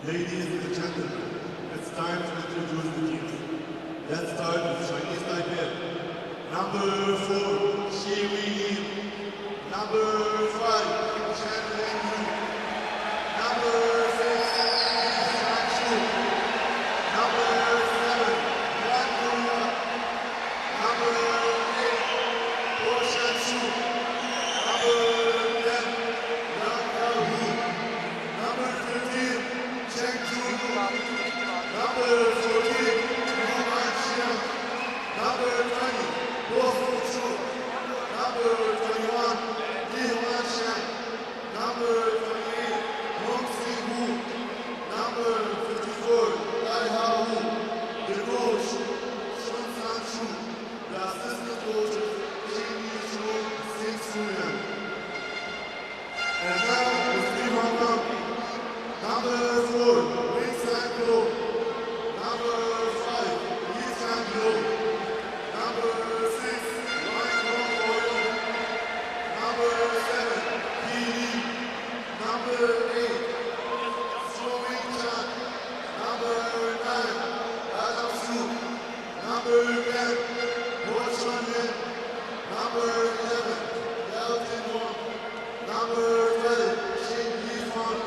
Ladies and gentlemen, it's time to introduce the teams. Let's start with Chinese Taipei. Number 4, Xi Wei. Number 5, Chen Wenyu. Number 6, Li Shanshu. Number 7, Yan Yuya. Number 8, Guo Shanshu. Number 10, Yang Yaohu. Number 13, Cheng Zhu. Number 14, Wu Wanxiang. Number 20, Guo Fuchu. Number 21, Li Wanxiang. Number 28, Hong Xingwu. Number 54, Dai Haohu. The coach, Sun Sanshu. The assistant coaches, Jin Yishu, Xing Suyan. And now, with Li Hongkong. Number 4, Wing Sang-Lo. Number 5, Yi Sang-Lo. Number 6, Wang Hongboyo. Number 7, Yi Li. Number 8, Su Wing-Chan. Number 9, Adam Su. Number 10, Huo Chuanyuan. Number 11, Yao Tinwang. Number 12, Xin Yifang.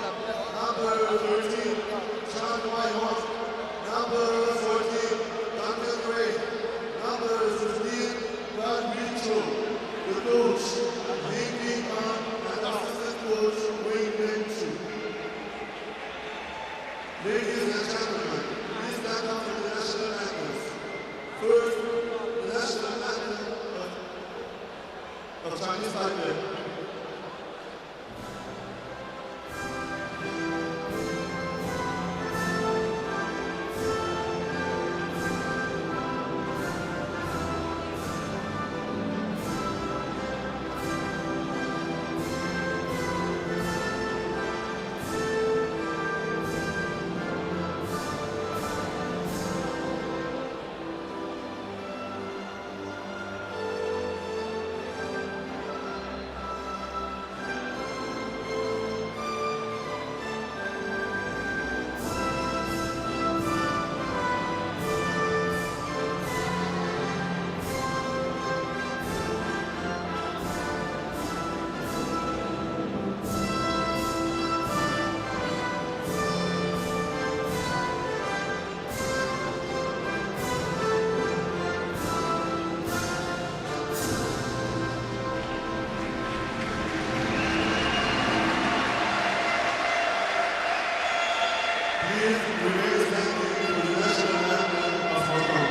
Number 13, Chan Wai-Hong. Number 14, Duncan Gray. Number 15, Guan Minchu. The coach, Ling Ying An, and assistant coach, Wei Wen-Chu. Ladies and gentlemen, please stand up for the national anthems. First, the national anthem of Chinese Taipei. Please remain standing for the national anthem of Hong Kong.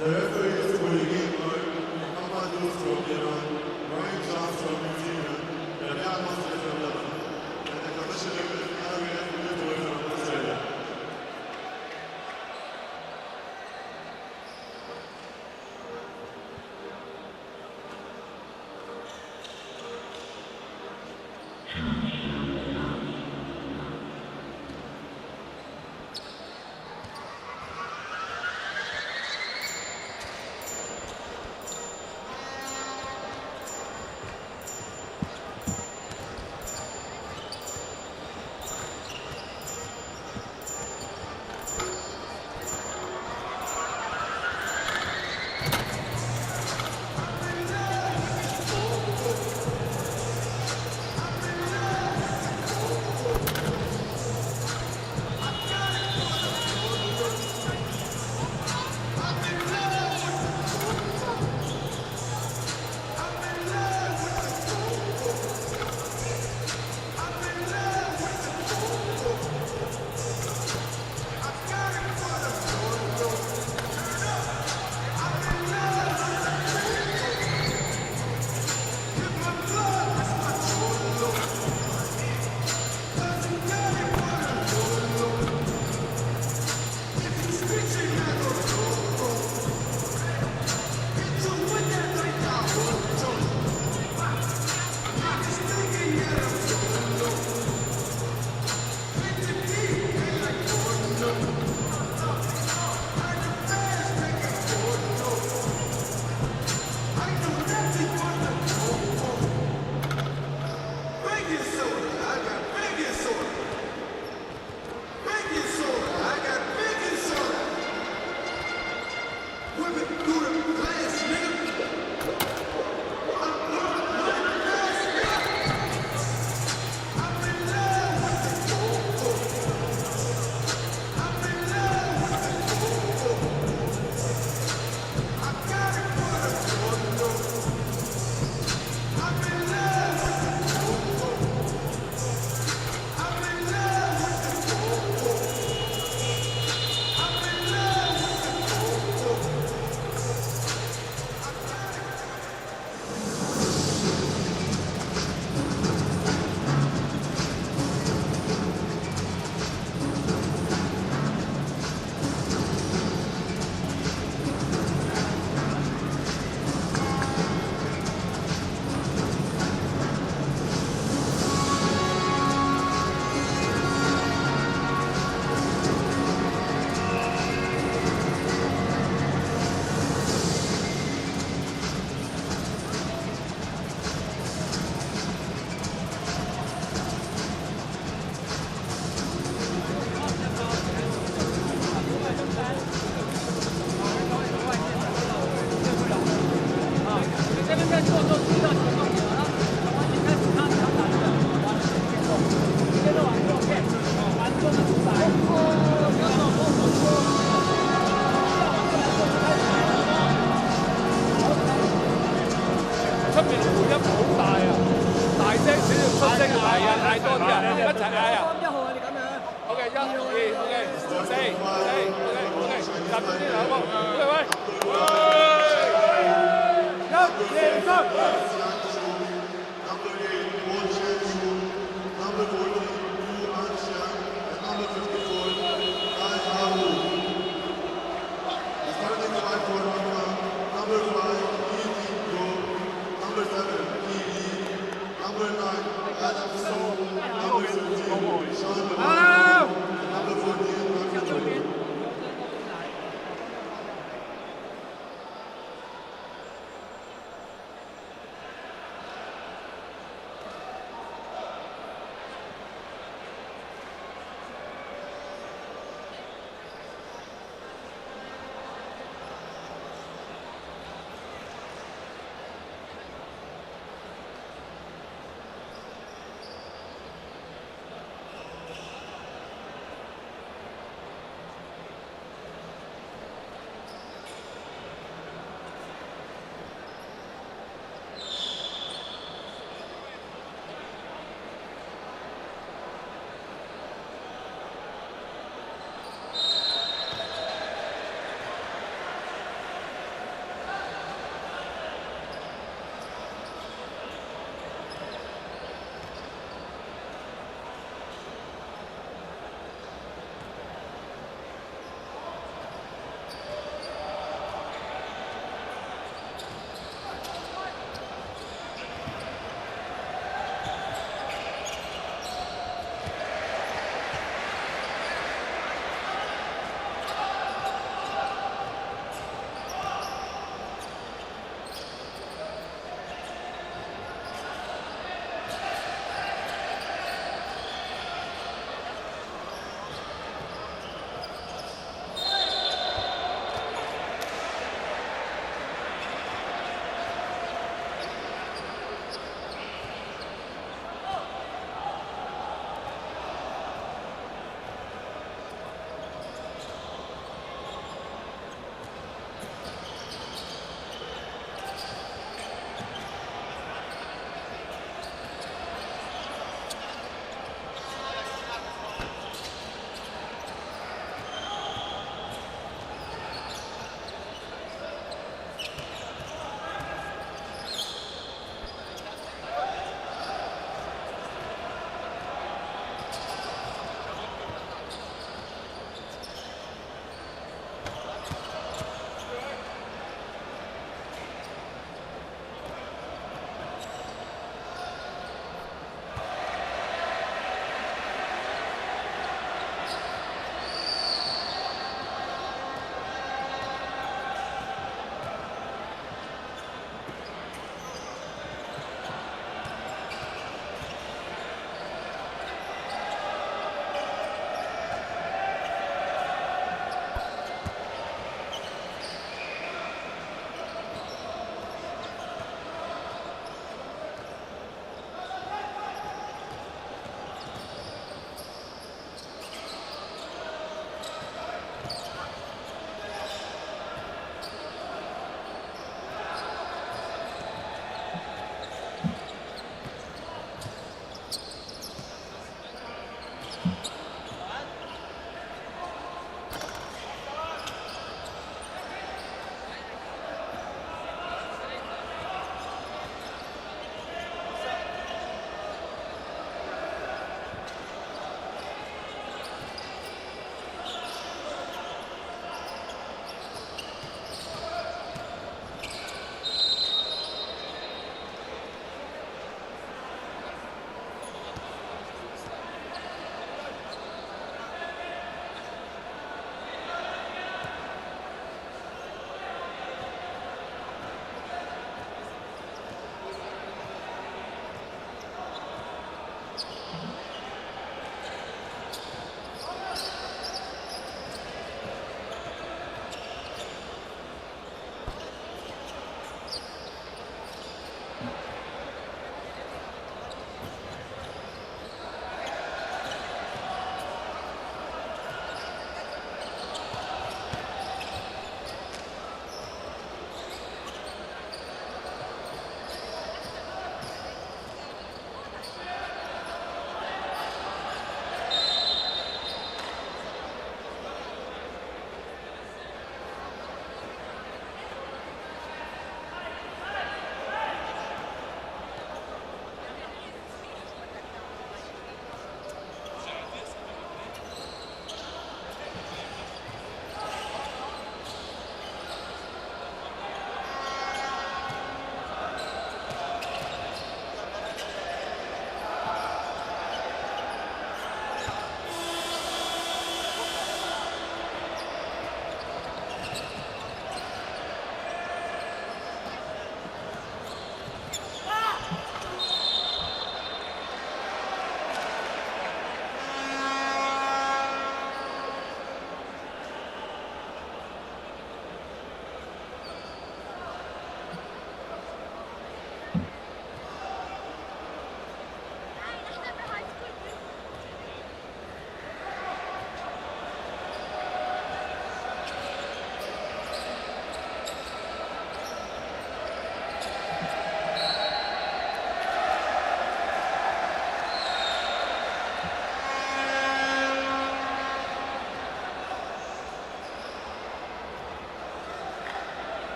The referees for the game are Muhammad Yunus from Iran, Ryan Jones from New Zealand, and Riyad Masri from Lebanon, and the commissioner is Ariel Lidway from Australia.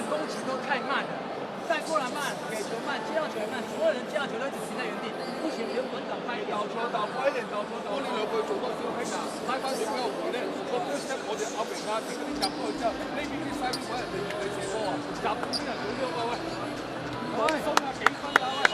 攻击都太慢了，带过来慢，给球慢，接到球也慢，所有人接到球都一直停在原地，不行，就稳打快一点，倒快一点，倒你兩句做多少輕啊？拉翻轉嗰個回咧，個 first step 我哋後邊啊，停嗰啲入波之後，呢邊啲西邊揾人哋去射波啊，入邊啲人做咗個喂，放鬆啊，幾分啊喂！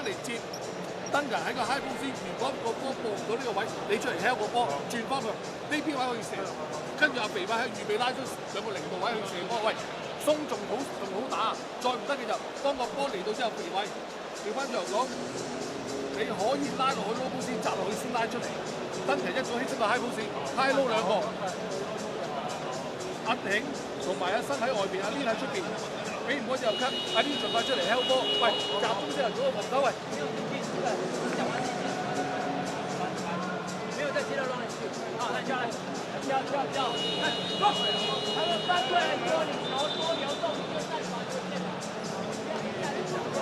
嚟接。登人喺個 high post，如果個波過唔到呢個位，你出嚟 held 個波轉翻去呢邊位可以射，跟住阿肥偉喺預備拉出兩個零度位去射波，喂，鬆仲好打，再唔得嘅就當個波嚟到之後，肥偉調翻轉頭講，你可以拉落去 low post，擲落去先拉出嚟，登人一早起身到 high post，high low 兩個，阿挺同埋阿新喺外邊，阿 Lin 喺出邊，俾唔開之後 cut，阿 Lin 盡快出嚟 held 波，喂，集中之後做個防守，喂。没有再接到long人去，好，来交来，交，来，走，他们翻过来以后，你多流动，就再传就变了，不要一下就抢掉。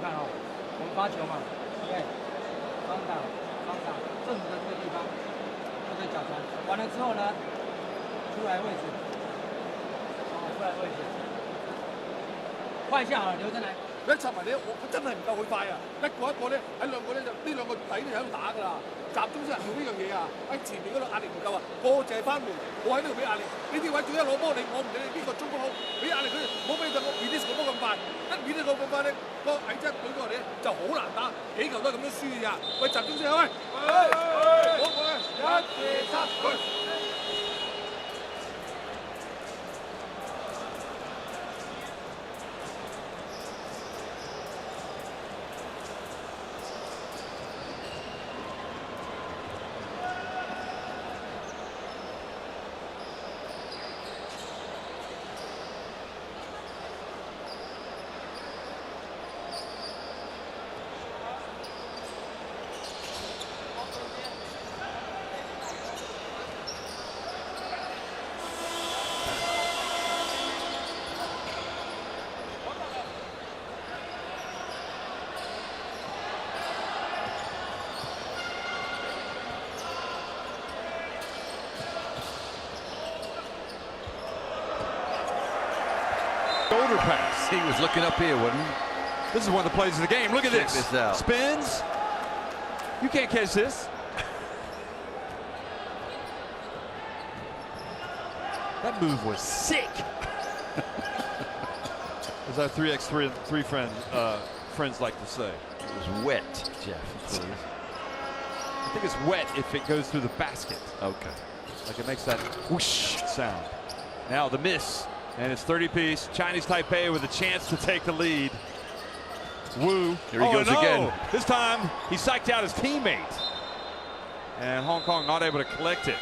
看哦，我们发球嘛 ，OK， 放打，正的这个地方，或者脚传，完了之后呢，出来位置，出来位置，快一下啊，留真嚟。你插埋你，我真係唔夠佢快啊！一個一個咧，喺兩個咧就呢兩個底都喺度打㗎啦，集中先做呢樣嘢啊！喺前面嗰度壓力唔夠啊，個個淨係翻門，我喺呢度俾壓力，呢啲位做一攞波你，我唔理你邊個中鋒好，俾壓力佢，唔好俾佢 release 個波咁快，一 release 個波咁快咧，個矮仔舉過嚟咧就好難打，幾球都係咁樣輸㗎。喂，集中先啊喂！好，一二三，去！ Shoulder pass. He was looking up here, wasn't he? This is one of the plays of the game. Look at Check this. this out. Spins. You can't catch this. That move was sick. As our 3x3 friends like to say. It was wet, Jeff. Please. I think it's wet if it goes through the basket. Okay. Like it makes that whoosh sound. Now the miss. And it's 30-piece. Chinese Taipei with a chance to take the lead. Wu. Here he goes again. This time he psyched out his teammate. And Hong Kong not able to collect it.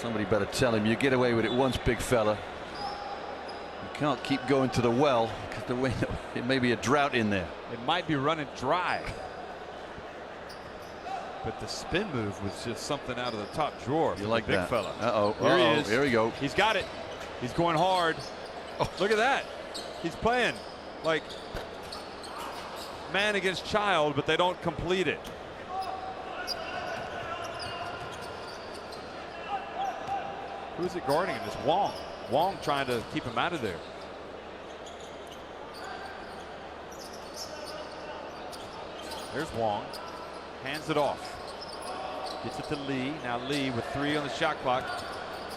Somebody better tell him you get away with it once, big fella. You can't keep going to the well because it may be a drought in there. It might be running dry. But the spin move was just something out of the top drawer. You like the big that? fella. Uh-oh. Here he is. Here we go. He's got it. He's going hard. Oh, look at that. He's playing like man against child, but they don't complete it. Who's it guarding him? It's Wong. Wong trying to keep him out of there. There's Wong. Hands it off. Gets it to Lee. Now Lee with 3 on the shot clock.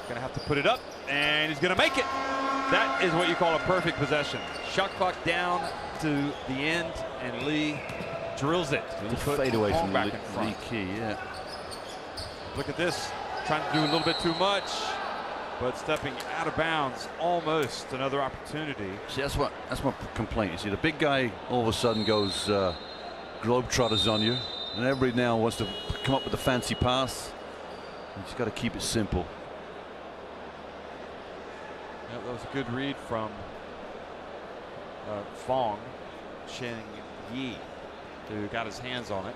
Gonna have to put it up, and he's gonna make it. That is what you call a perfect possession. Shot clock down to the end, and Lee drills it to put fade away Hong from back in front. Lee Key, yeah. Look at this, trying to do a little bit too much, but stepping out of bounds. Almost another opportunity. See, that's my complaint. You see, the big guy all of a sudden goes globetrotters on you, and everybody now wants to come up with a fancy pass. You just got to keep it simple. That was a good read from Fong, Chen Yi, who got his hands on it.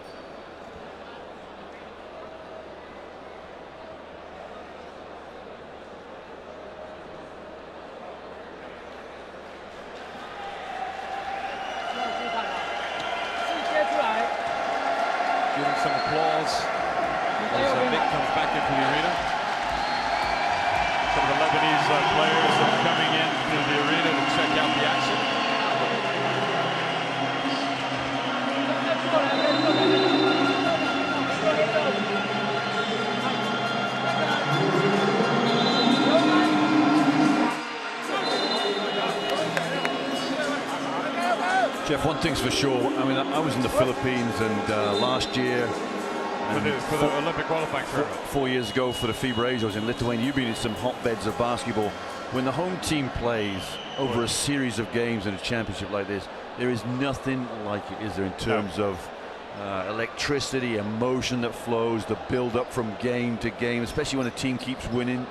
Giving some applause as Vic comes back into the arena. Some of the Lebanese players are coming into the arena to check out the action. Jeff, one thing's for sure. I mean, I was in the Philippines, and last year, For the Olympic qualifying tournament. 4 years ago for the FIBA Asia, I was in Lithuania. You've been in some hotbeds of basketball. When the home team plays over a series of games in a championship like this, there is nothing like it, is there, in terms of electricity, emotion that flows, the build-up from game to game, especially when a team keeps winning.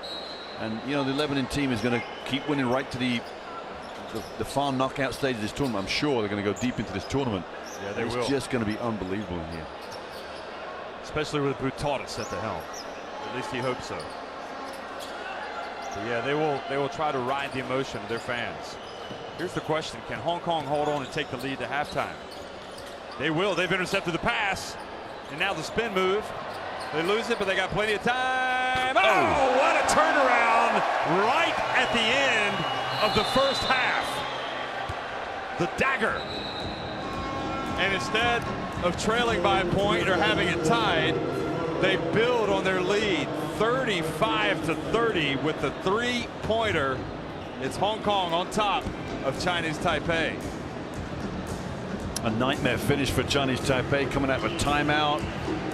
And, you know, the Lebanon team is going to keep winning right to the far knockout stage of this tournament. I'm sure they're going to go deep into this tournament. Yeah, they will. It's just going to be unbelievable in here. Especially with Boutaudis at the helm. At least he hopes so. But yeah, they will try to ride the emotion of their fans. Here's the question. Can Hong Kong hold on and take the lead to halftime? They will. They've intercepted the pass. And now the spin move. They lose it, but they got plenty of time. Oh, what a turnaround right at the end of the first half. The dagger. And instead of trailing by a point or having it tied, they build on their lead 35-30 with the three-pointer. It's Hong Kong on top of Chinese Taipei. A nightmare finish for Chinese Taipei, coming out of a timeout,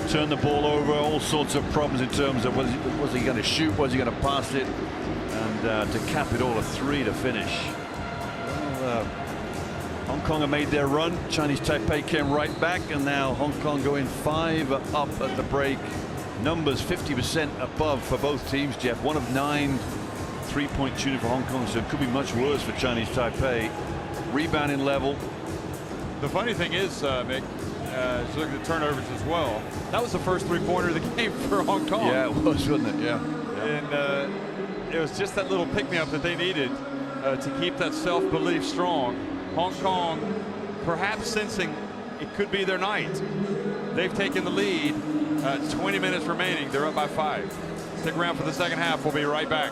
turn the ball over, all sorts of problems in terms of was he going to shoot, was he going to pass it, and to cap it all, a 3 to finish. Well, Hong Kong have made their run. Chinese Taipei came right back, and now Hong Kong going 5 up at the break. Numbers 50% above for both teams, Jeff. 1 of 9 3-point shooting for Hong Kong, so it could be much worse for Chinese Taipei. Rebounding level. The funny thing is, Mick, just look at the turnovers as well. That was the first three-pointer of the game for Hong Kong. Yeah, it was, wasn't it? Yeah. And it was just that little pick-me-up that they needed to keep that self-belief strong. Hong Kong perhaps sensing it could be their night. They've taken the lead. 20 minutes remaining. They're up by 5. Stick around for the second half. We'll be right back.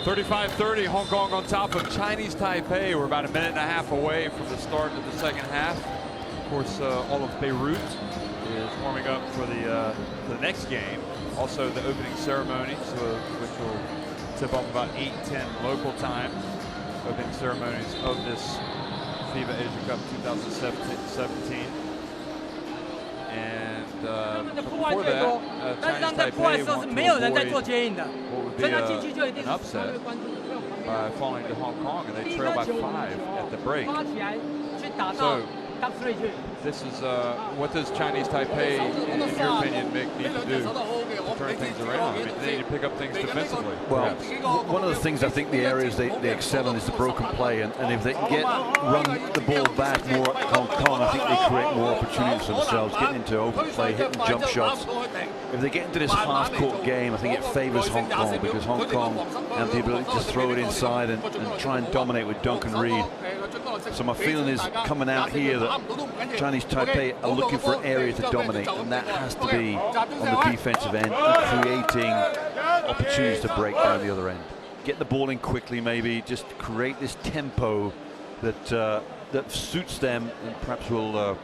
35-30, Hong Kong on top of Chinese Taipei. We're about a minute and a half away from the start of the second half. Of course, all of Beirut is warming up for the next game. Also, the opening ceremony, which will tip off about 8:10 local time. Opening ceremonies of this FIBA Asia Cup 2017. And 他们的破坏 before 最多， that, 但是他 Chinese 们在破坏 Taipei 的时候是 want 没 to 有人在做 avoid 接应的， what would 所 be 以他进去就一定 an 是稍 upset 微关注。 by falling to Hong Kong, and 第 they 一 trail 颗 by 球 5 at the break. 发起来去打到 top 3去。 This is what does Chinese Taipei, in your opinion, need to do to turn things around? I mean, they need to pick up things defensively. Well, perhaps. one of the things I think the areas they excel in is the broken play, and if they can run the ball back more at Hong Kong, I think they create more opportunities for themselves, getting into open play, hitting jump shots. If they get into this half-court game, I think it favours Hong Kong, because Hong Kong have the ability to throw it inside and try and dominate with Duncan Reed. So my feeling is coming out here that Chinese Taipei are looking for an area to dominate, and that has to be on the defensive end, and creating opportunities to break down the other end. Get the ball in quickly, maybe just create this tempo that that suits them, and perhaps will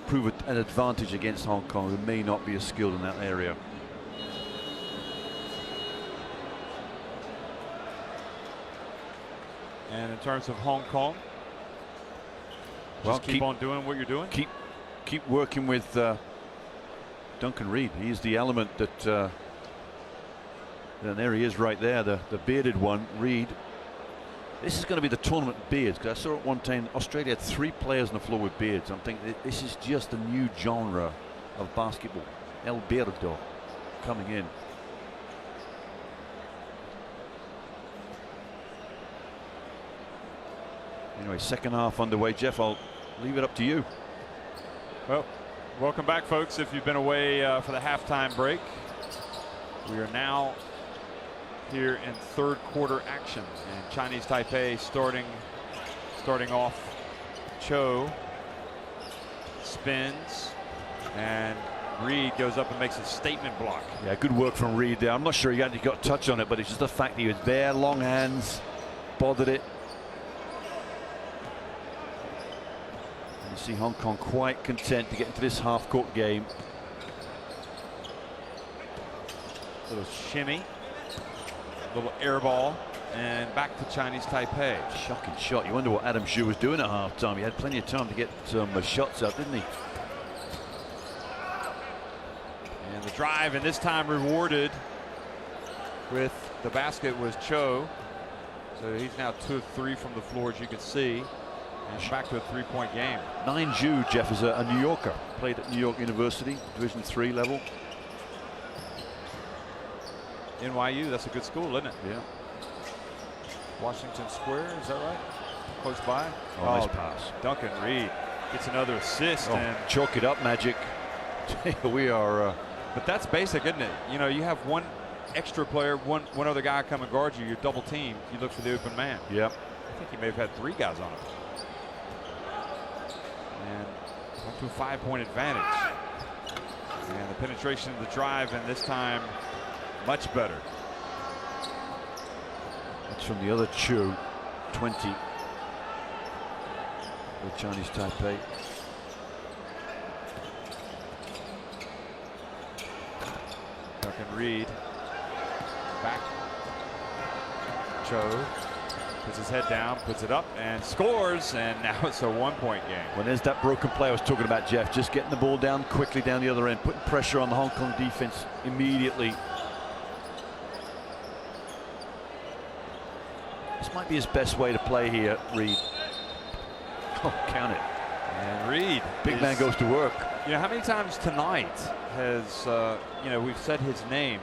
prove an advantage against Hong Kong, who may not be as skilled in that area. And in terms of Hong Kong, well, keep on doing what you're doing. Keep working with Duncan Reed. He's the element that. And there he is, right there, the bearded one, Reed. This is going to be the tournament beards, because I saw at one time Australia had 3 players on the floor with beards. I'm thinking this is just a new genre of basketball. El Beardo coming in. Anyway, second half underway. Jeff, I'll leave it up to you. Well, welcome back, folks. If you've been away for the halftime break, we are now here in third quarter action, and Chinese Taipei starting off. Cho spins, and Reed goes up and makes a statement block. Yeah, good work from Reed there. I'm not sure he got a touch on it, but it's just the fact that he was there, long hands, bothered it. And you see Hong Kong quite content to get into this half-court game. Little shimmy, little air ball, and back to Chinese Taipei. Shocking shot. You wonder what Adam Zhu was doing at halftime. He had plenty of time to get some shots up, didn't he? And the drive, and this time rewarded with the basket, was Cho. So he's now 2 of 3 from the floor, as you can see, and back to a 3-point game. Nine Zhu, Jeff, is a New Yorker. Played at New York University, Division III level. NYU, that's a good school, isn't it? Yeah. Washington Square, is that right? Close by. Oh, nice pass. Duncan Reed gets another assist, and chalk it up, Magic. We are. But that's basic, isn't it? You know, you have one extra player, one other guy come and guard you. You're double teamed. You look for the open man. Yep. I think he may have had 3 guys on him. And up to a 5-point advantage. And the penetration of the drive, and this time much better. That's from the other Chu, 20. The Chinese Taipei. Duncan Reed back. Cho puts his head down, puts it up, and scores, and now it's a 1-point game. When there's that broken play I was talking about, Jeff, just getting the ball down quickly down the other end, putting pressure on the Hong Kong defense immediately. This might be his best way to play here, Reed. Oh, count it. And Reed, big man goes to work. You know, how many times tonight has, you know, we've said his name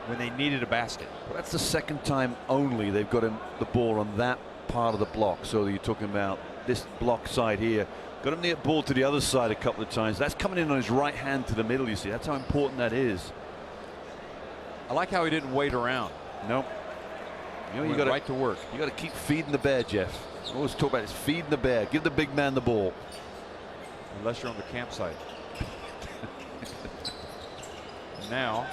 when they needed a basket? Well, that's the second time only they've got him the ball on that part of the block. So you're talking about this block side here. Got him the ball to the other side a couple of times. That's coming in on his right hand to the middle, you see. That's how important that is. I like how he didn't wait around. Nope. You know, you got right to work. You got to keep feeding the bear, Jeff. I always talk about this, feeding the bear. Give the big man the ball. Unless you're on the campsite. Now,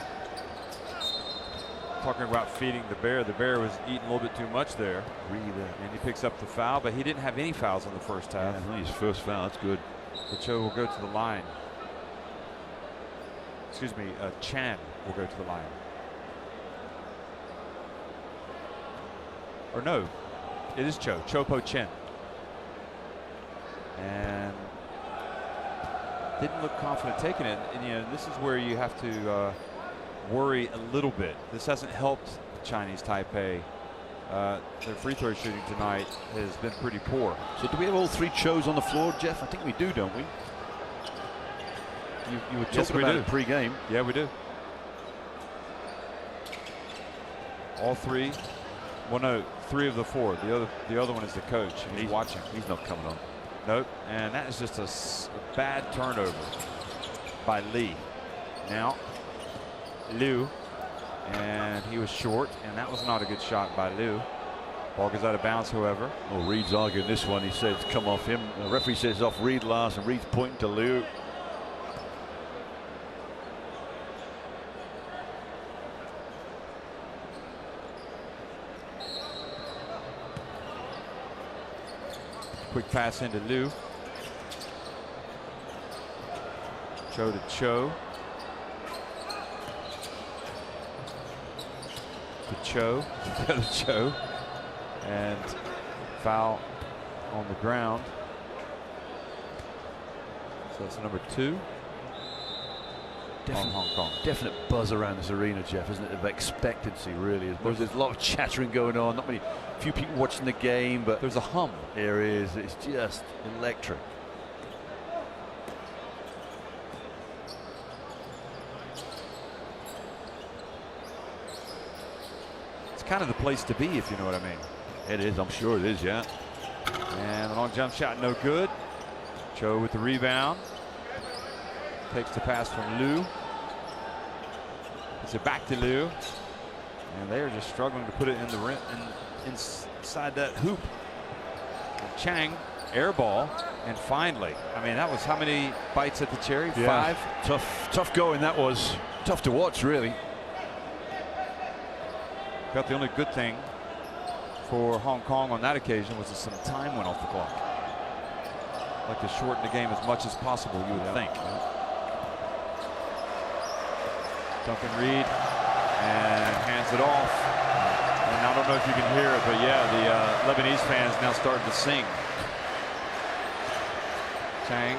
talking about feeding the bear. The bear was eating a little bit too much there. Really. And he picks up the foul, but he didn't have any fouls in the first half. Yeah, his first foul, that's good. But Cho will go to the line. Excuse me, Chan will go to the line. Or no, it is Cho Po Chen. And didn't look confident taking it. And you know, this is where you have to worry a little bit. This hasn't helped Chinese Taipei. Their free throw shooting tonight has been pretty poor. So do we have all 3 Chos on the floor, Jeff? I think we do, don't we? You were talking about it pre-game. Yeah, we do. All 3. Well, no, 3 of the 4. The other one is the coach. He's watching. He's not coming on. Nope. And that is just a bad turnover by Lee. Now, Liu. And he was short, and that was not a good shot by Liu. Ball goes out of bounds, however. Oh, Reed's arguing this one. He says it's come off him. The referee says it's off Reed last, and Reed's pointing to Liu. Quick pass into Liu. Cho to Cho. To Cho. To Cho. And foul on the ground. So that's number 2. On Hong Kong. Definite buzz around this arena, Jeff, isn't it? Of expectancy, really. There's a lot of chattering going on. Not many, few people watching the game, but there's a hum. There is. It's just electric. It's kind of the place to be, if you know what I mean. It is. I'm sure it is. Yeah. And the long jump shot, no good. Cho with the rebound. Takes the pass from Liu. It's it back to Liu. And they are just struggling to put it in the rim, inside that hoop. And Chang, air ball. And finally, I mean, that was how many bites at the cherry? Yeah. 5? Tough going. That was tough to watch, really. Got the only good thing for Hong Kong on that occasion was that some time went off the clock. Like to shorten the game as much as possible, you would think. Duncan Reed and hands it off. And I don't know if you can hear it, but yeah, the Lebanese fans now starting to sing. Chang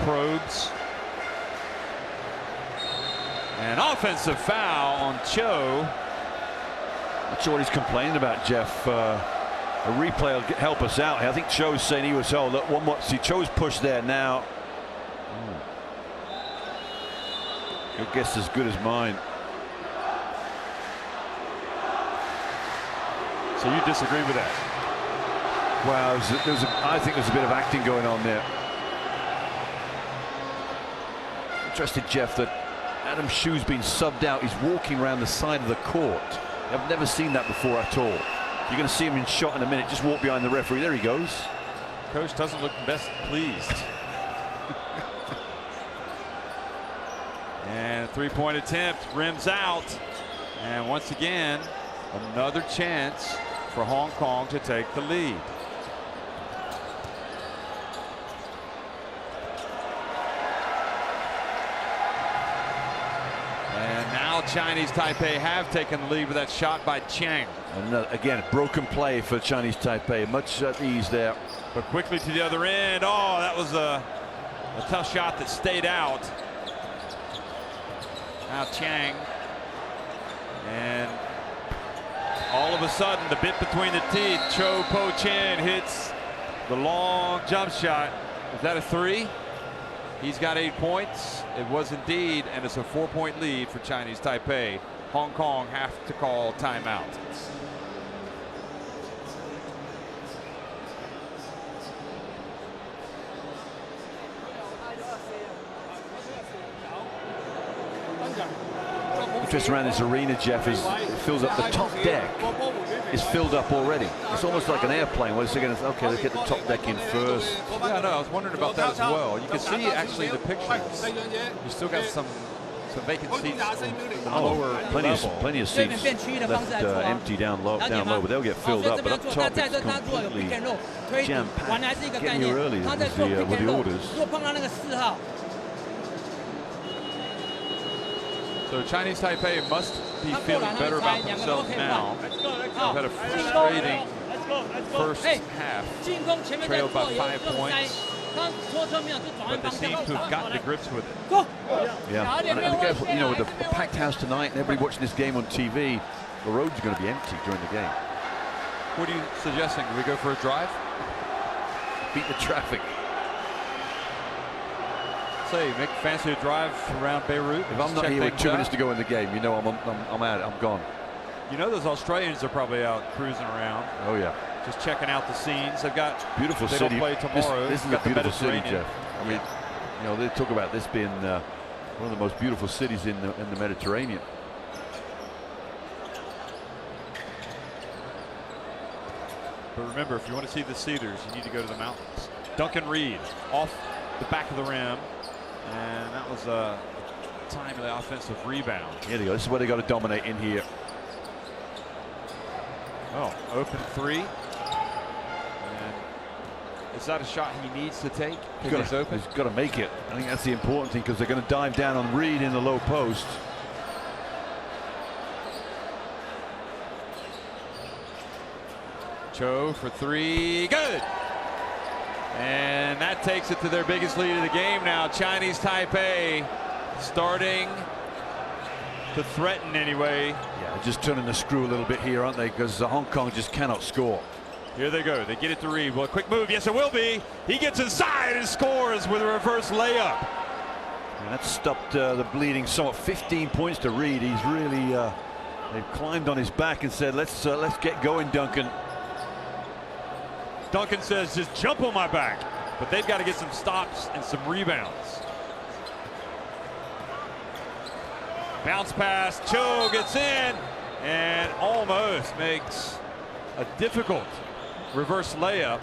probes. An offensive foul on Cho. Not sure what he's complaining about, Jeff. A replay will help us out here. I think Cho's saying he was, oh, look, one more. See, Cho's pushed there now. Your guess is as good as mine. So you disagree with that? Well, I think there's a bit of acting going on there. Interested, Jeff, that Adam Shu's been subbed out. He's walking around the side of the court. I've never seen that before at all. You're going to see him in shot in a minute. Just walk behind the referee. There he goes. Coach doesn't look best pleased. And a 3-point attempt, rims out. And once again, another chance for Hong Kong to take the lead. And now Chinese Taipei have taken the lead with that shot by Chang. And again, broken play for Chinese Taipei. Much at ease there. But quickly to the other end. Oh, that was a tough shot that stayed out. Now Chang. And all of a sudden, the bit between the teeth, Cho Po Chen hits the long jump shot. Is that a 3? He's got 8 points. It was indeed, and it's a 4-point lead for Chinese Taipei. Hong Kong have to call timeout. Interest around this arena, Jeff, is it fills up. The top deck is filled up already. It's almost like an airplane. Where it's going to, okay, let's get the top deck in first. Yeah, no, I was wondering about that as well. You can see actually the pictures. You still got some some vacant seats on the Oh, lower plenty level. of seats left empty down low, but they'll get filled up. But up top, it's completely jam-packed. Getting here early with the orders. 如果碰到那个4号， So Chinese Taipei must be feeling better about themselves now. They've had a frustrating first half, 进攻前面在 trailed 做 by 有 5 这种塞， points, 他拖车没有就转换 but they 方向 seem to have gotten to grips with it. Go. Yeah, and I guess, you know, with the packed house tonight and everybody watching this game on TV, the roads are going to be empty during the game. What are you suggesting? Do we go for a drive? Beat the traffic. Say, make fancy a drive around Beirut. If I'm not check here with things 2 out. minutes to go in the game, you know I'm out. I'm gone. You know those Australians are probably out cruising around, Oh yeah, just checking out the scenes. They've got beautiful they city. don't play tomorrow. This is a Got the beautiful city, Mediterranean. Jeff. I mean, you know, they talk about this being one of the most beautiful cities in the Mediterranean. But remember, if you want to see the cedars, you need to go to the mountains. Duncan Reed off the back of the rim, and that was a timely offensive rebound. Here they go. This is where they got to dominate in here. Oh, open three. And is that a shot he needs to take? He's open. He's got to make it. I think that's the important thing because they're going to dive down on Reed in the low post. Cho for three, good. And that takes it to their biggest lead of the game now. Chinese Taipei starting to threaten anyway. Yeah, just turning the screw a little bit here, aren't they? Because Hong Kong just cannot score. Here they go. They get it to Reed. Well, quick move. Yes, it will be. He gets inside and scores with a reverse layup. And that stopped the bleeding somewhat. 15 points to Reed. He's really they've climbed on his back and said, let's get going, Duncan. Duncan says, just jump on my back. But they've got to get some stops and some rebounds. Bounce pass. Cho gets in and almost makes a difficult reverse layup.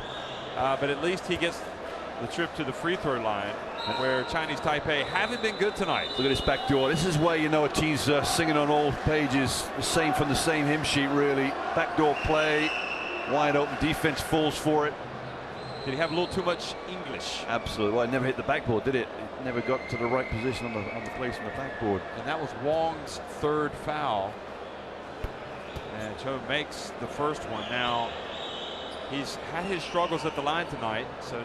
But at least he gets the trip to the free throw line, where Chinese Taipei haven't been good tonight. Look at this back door. This is where you know a team's singing on all pages, the same from the same hymn sheet, really. Backdoor play, wide open, defense falls for it. Did he have a little too much English? Absolutely. Well, it never hit the backboard, did it? It never got to the right position on the place on the backboard. And that was Wong's third foul. And Cho makes the first one. Now, he's had his struggles at the line tonight, so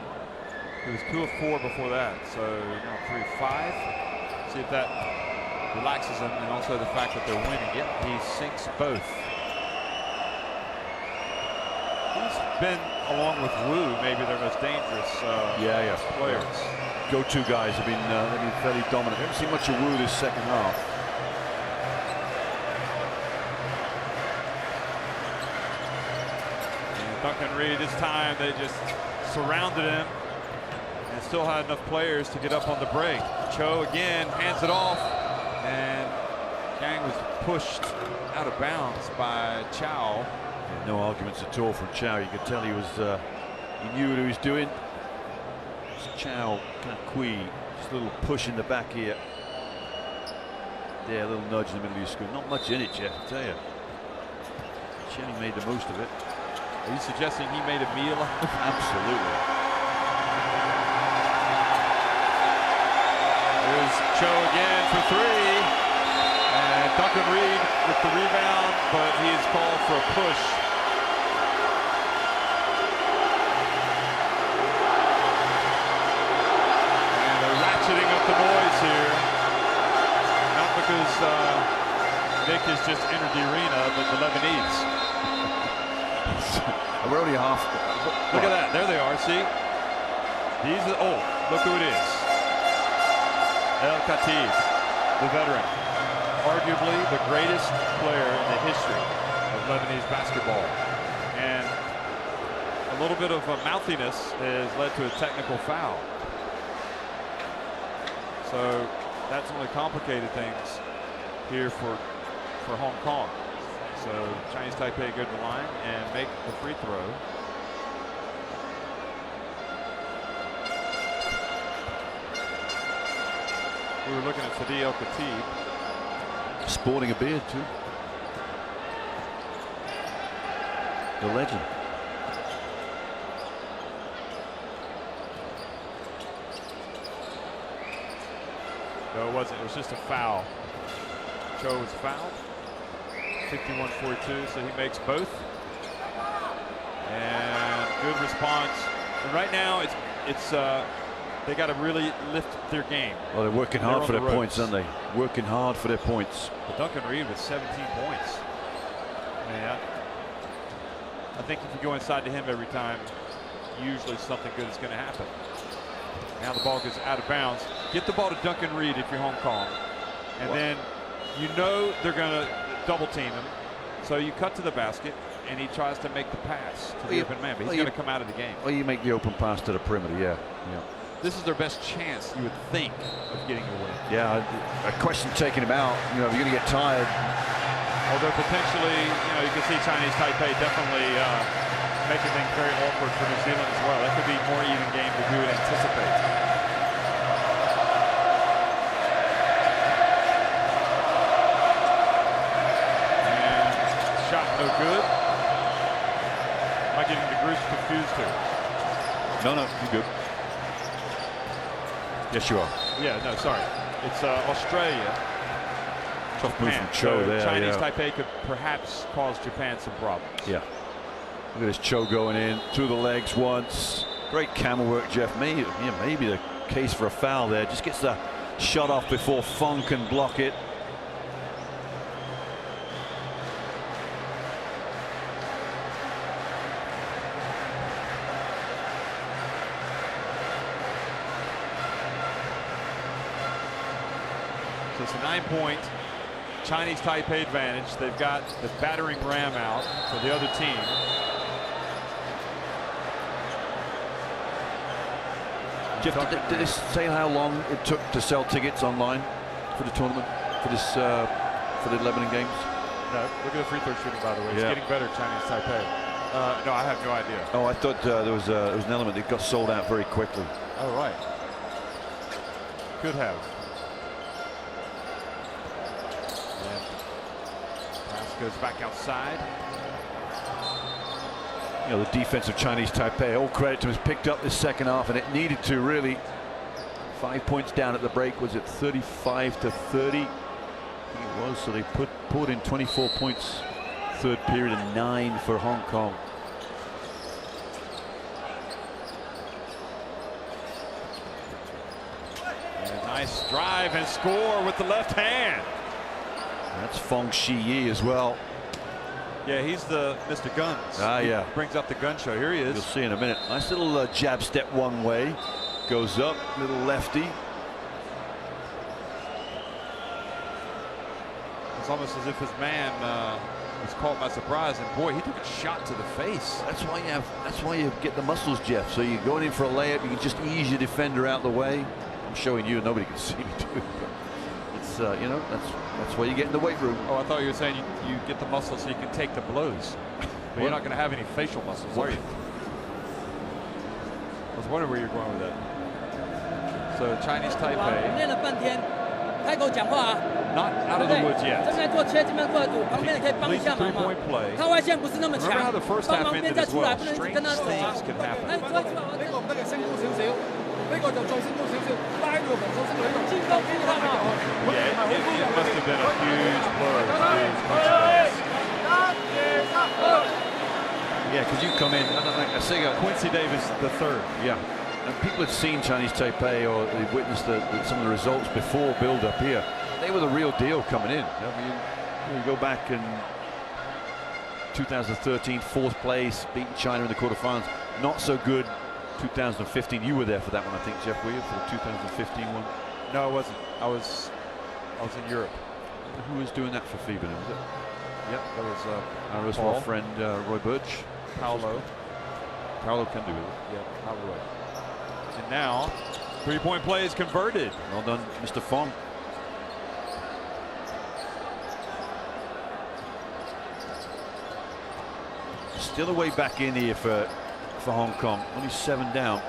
he was 2 of 4 before that. So now 3 of 5. See if that relaxes him, and also the fact that they're winning. Yep, he sinks both. He's been, along with Wu, maybe their most dangerous players. Go-to guys have been fairly dominant. Haven't seen much of Wu this second half. And Duncan Reed, this time they just surrounded him and still had enough players to get up on the break. Cho again hands it off, and Yang was pushed out of bounds by Chow. Yeah, no arguments at all from Chow. You could tell he was he knew what he was doing. Chow, kind of Kui, just a little push in the back here. Yeah, a little nudge in the middle of your screen. Not much in it, Jeff, I tell you. Cheney made the most of it. Are you suggesting he made a meal? Absolutely. There's Cho again for 3. And Duncan Reed with the rebound, but he is called for a push. And they're ratcheting up the noise here. Not because Nick has just entered the arena, but the Lebanese. We're only half. Look at that. There they are. See? These are, oh, look who it is. El Khatib, the veteran. Arguably the greatest player in the history of Lebanese basketball. And a little bit of mouthiness has led to a technical foul. So that's only complicated things here for Hong Kong. So Chinese Taipei go to the line and make the free throw. We were looking at Fadil Khatib. Sporting a beard too. The legend. No, it wasn't. It was just a foul. Cho was fouled. 51-42, so he makes both. And good response. And right now, it's they got to really lift their game. Well, they're working hard for their points, aren't they? Working hard for their points. But Duncan Reed with 17 points. Man, I think if you go inside to him every time, usually something good is going to happen. Now the ball goes out of bounds. Get the ball to Duncan Reed if you're Hong Kong. And then you know they're going to double team him. So you cut to the basket, and he tries to make the pass to the open man. But he's going to come out of the game. Well, you make the open pass to the perimeter, yeah. This is their best chance, you would think, of getting a win. Yeah, a question taking him out. You know, if you're going to get tired. Although potentially, you can see Chinese Taipei definitely making things very awkward for New Zealand as well. That could be more even game than we would anticipate. And shot no good. Am I getting the groups confused here? No, you're good. Yes, you are. Yeah, no, sorry. It's Australia. Tough move from Cho there. Chinese Taipei could perhaps cause Japan some problems. Yeah. Look at this Cho going in through the legs once. Great camel work, Jeff. Maybe the case for a foul there. Just gets the shot off before Fong can block it. So it's a 9-point Chinese Taipei advantage. They've got the battering ram out for the other team. Jeff, did this say how long it took to sell tickets online for the tournament, for this for the Lebanon games? No, look at the free throw shooting, by the way. It's getting better, Chinese Taipei. No, I have no idea. Oh, I thought there was an element that got sold out very quickly. Oh, right. Could have. Pass goes back outside. You know, the defense of Chinese Taipei, all credit to him, has picked up this second half, and it needed to really. 5 points down at the break. Was it 35-30? I think it was. So they poured in 24 points third period and 9 for Hong Kong. And a nice drive and score with the left hand. That's Fong Shi as well. Yeah, he's the Mr. Guns. He brings up the gun show. Here he is. You'll see in a minute. Nice little jab step one way. Goes up, little lefty. It's almost as if his man was caught by surprise, and boy, he took a shot to the face. That's why you get the muscles, Jeff. So you're going in for a layup, you can just ease your defender out the way. I'm showing you, nobody can see me do it. It's you know, that's why you get in the weight room. Oh, I thought you were saying you get the muscles so you can take the blows. But you're not going to have any facial muscles, are you? I was wondering where you're going with that. So Chinese Taipei. 练了半天，开口讲话啊， Not out 对 of 不 the 对？ woods 这 yet. 边做切，这边做堵，旁边的可以帮一下忙嘛。 Three-point play. 他外线不是那么强 Remember how the，first 帮 half 忙 ended 边再 as 出来， well. 不能一直 Strange 跟他走啊 things。can 哎， happen. 出来出来，呢個唔得嘅，升高少少，呢個就再升高少少，拉到個防守升到呢度。進攻邊看啊？ Yeah, it must have been a huge blow. Huge punch. Yeah, because you come in, I say, Quincy Davis the third. yeah. And people had seen Chinese Taipei or they've witnessed some of the results before build up here. They were the real deal coming in. I mean, you go back in 2013, fourth place, beating China in the quarterfinals. Not so good 2015. You were there for that one, I think, Jeff, were you, for the 2015 one? No, I wasn't. I was in Europe. Who was doing that for FIBA? Was it? Yep, that was Our Paul. small friend Roy Birch. Paolo. Paolo can do it. Yep, Paolo. And now, three-point play is converted. Well done, Mr. Fong. Still a way back in here for Hong Kong. Only 7 down.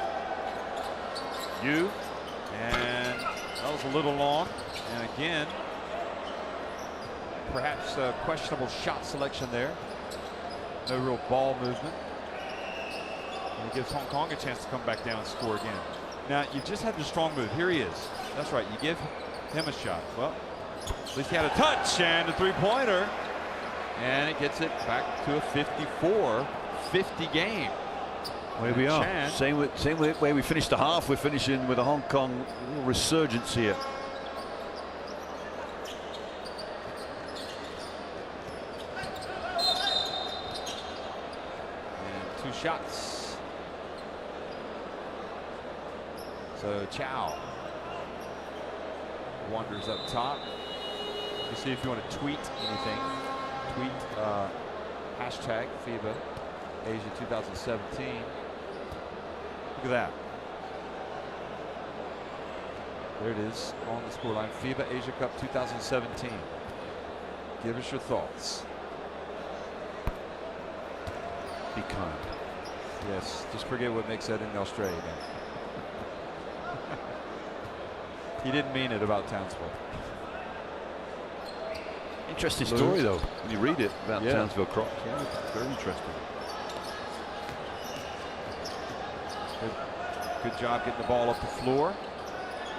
You and That was a little long. And again, perhaps a questionable shot selection there. No real ball movement. And it gives Hong Kong a chance to come back down and score again. Now, you just had the strong move. Here he is. That's right. You give him a shot. Well, at least he had a touch and a three-pointer. And it gets it back to a 54-50 game. Where we are. Same way we finished the half. We're finishing with a Hong Kong resurgence here. And 2 shots. So Chow wanders up top. You see if you want to tweet anything. Tweet hashtag FIBA Asia 2017. Look at that. There it is on the scoreline. FIBA Asia Cup 2017. Give us your thoughts. Be kind. Yes, just forget what Nick said in Australia again. He didn't mean it about Townsville. Interesting story, though, when you read it about Townsville Crocs. Yeah, very interesting. Good job getting the ball up the floor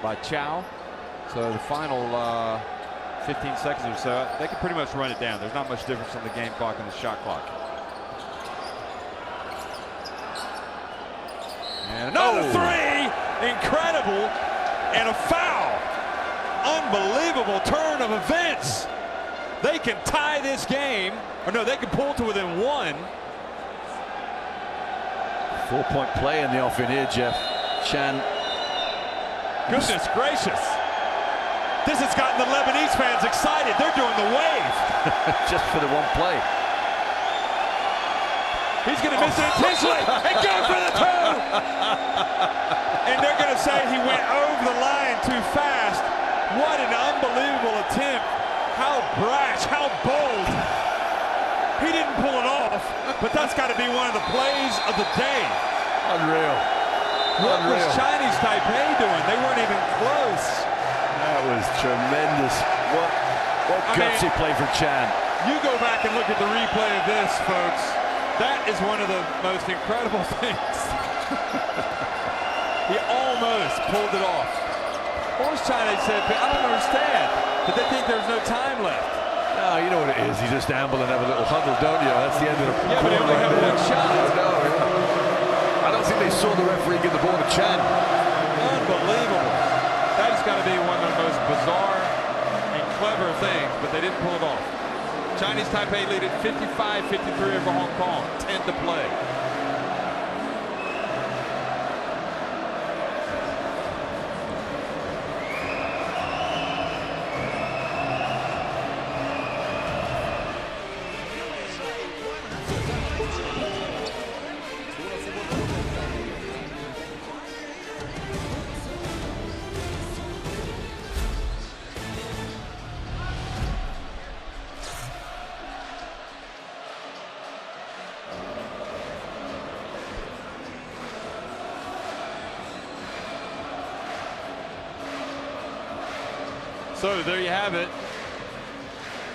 by Chow. So the final 15 seconds or so, they can pretty much run it down. There's not much difference on the game clock and the shot clock. And another three! Incredible! And a foul! Unbelievable turn of events! They can tie this game, or no, they can pull to within 1. 4-point play in the offing here, Jeff. Chan. Goodness gracious. This has gotten the Lebanese fans excited. They're doing the wave. Just for the one play. He's going to miss it intentionally and go for the 2. And they're going to say he went over the line too fast. What an unbelievable attempt. How brash, how bold. He didn't pull it off, but that's got to be one of the plays of the day. Unreal. What was Chinese Taipei doing? They weren't even close. That was tremendous. What gutsy play from Chan. You go back and look at the replay of this, folks. That is one of the most incredible things. He almost pulled it off. What was Chinese Taipei? I don't understand. But they think there's no time left. No, you know what it is. You just amble and have a little huddle, don't you? That's the end of the Yeah, but they only have one shot. I don't think they saw the referee give the ball to Chan. Unbelievable. That has got to be one of the most bizarre and clever things, but they didn't pull it off. Chinese Taipei lead at 55-53 over Hong Kong. 10 to play. So there you have it.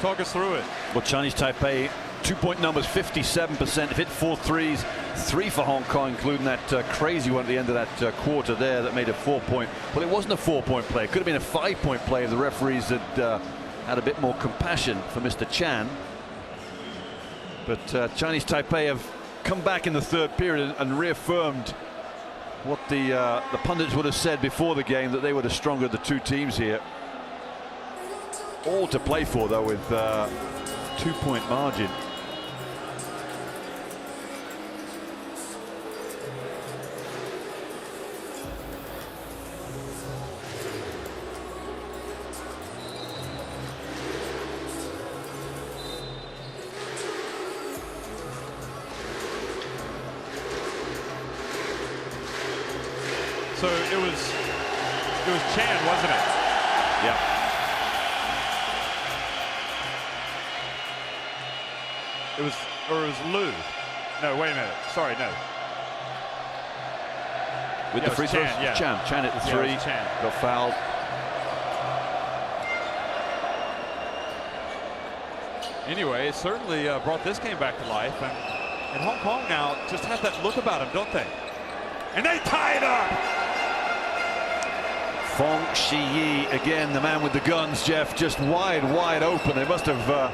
Talk us through it. Well, Chinese Taipei, 2-point numbers, 57%. Hit 4 threes, 3 for Hong Kong, including that crazy one at the end of that quarter there that made a 4-point. Well, it wasn't a 4-point play. It could have been a 5-point play if the referees had had a bit more compassion for Mr. Chan. But Chinese Taipei have come back in the third period and reaffirmed what the pundits would have said before the game, that they were the stronger of the 2 teams here. All to play for, though, with 2-point margin. So it was Chan, wasn't it? Yeah. It was Lu. No, wait a minute. Sorry, no. With the free throws, Chan, yeah. Chan hit the 3, Chan. got fouled. Anyway, it certainly brought this game back to life, and Hong Kong now just has that look about them, don't they? And they tie it up. Fong Shi-yi, again, the man with the guns, Jeff, just wide open. They must have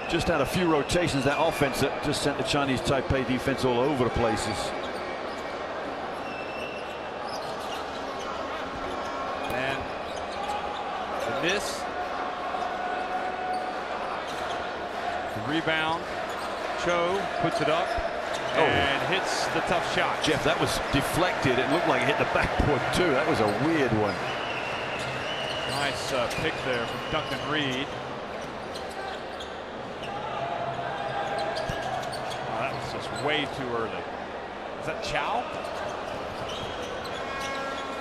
just had a few rotations, that offense that just sent the Chinese Taipei defense all over the places. And the miss. The rebound. Cho puts it up and hits the tough shot. Jeff, that was deflected. It looked like it hit the backboard too. That was a weird one. Nice pick there from Duncan Reed. Oh, that was just way too early. Is that Chow?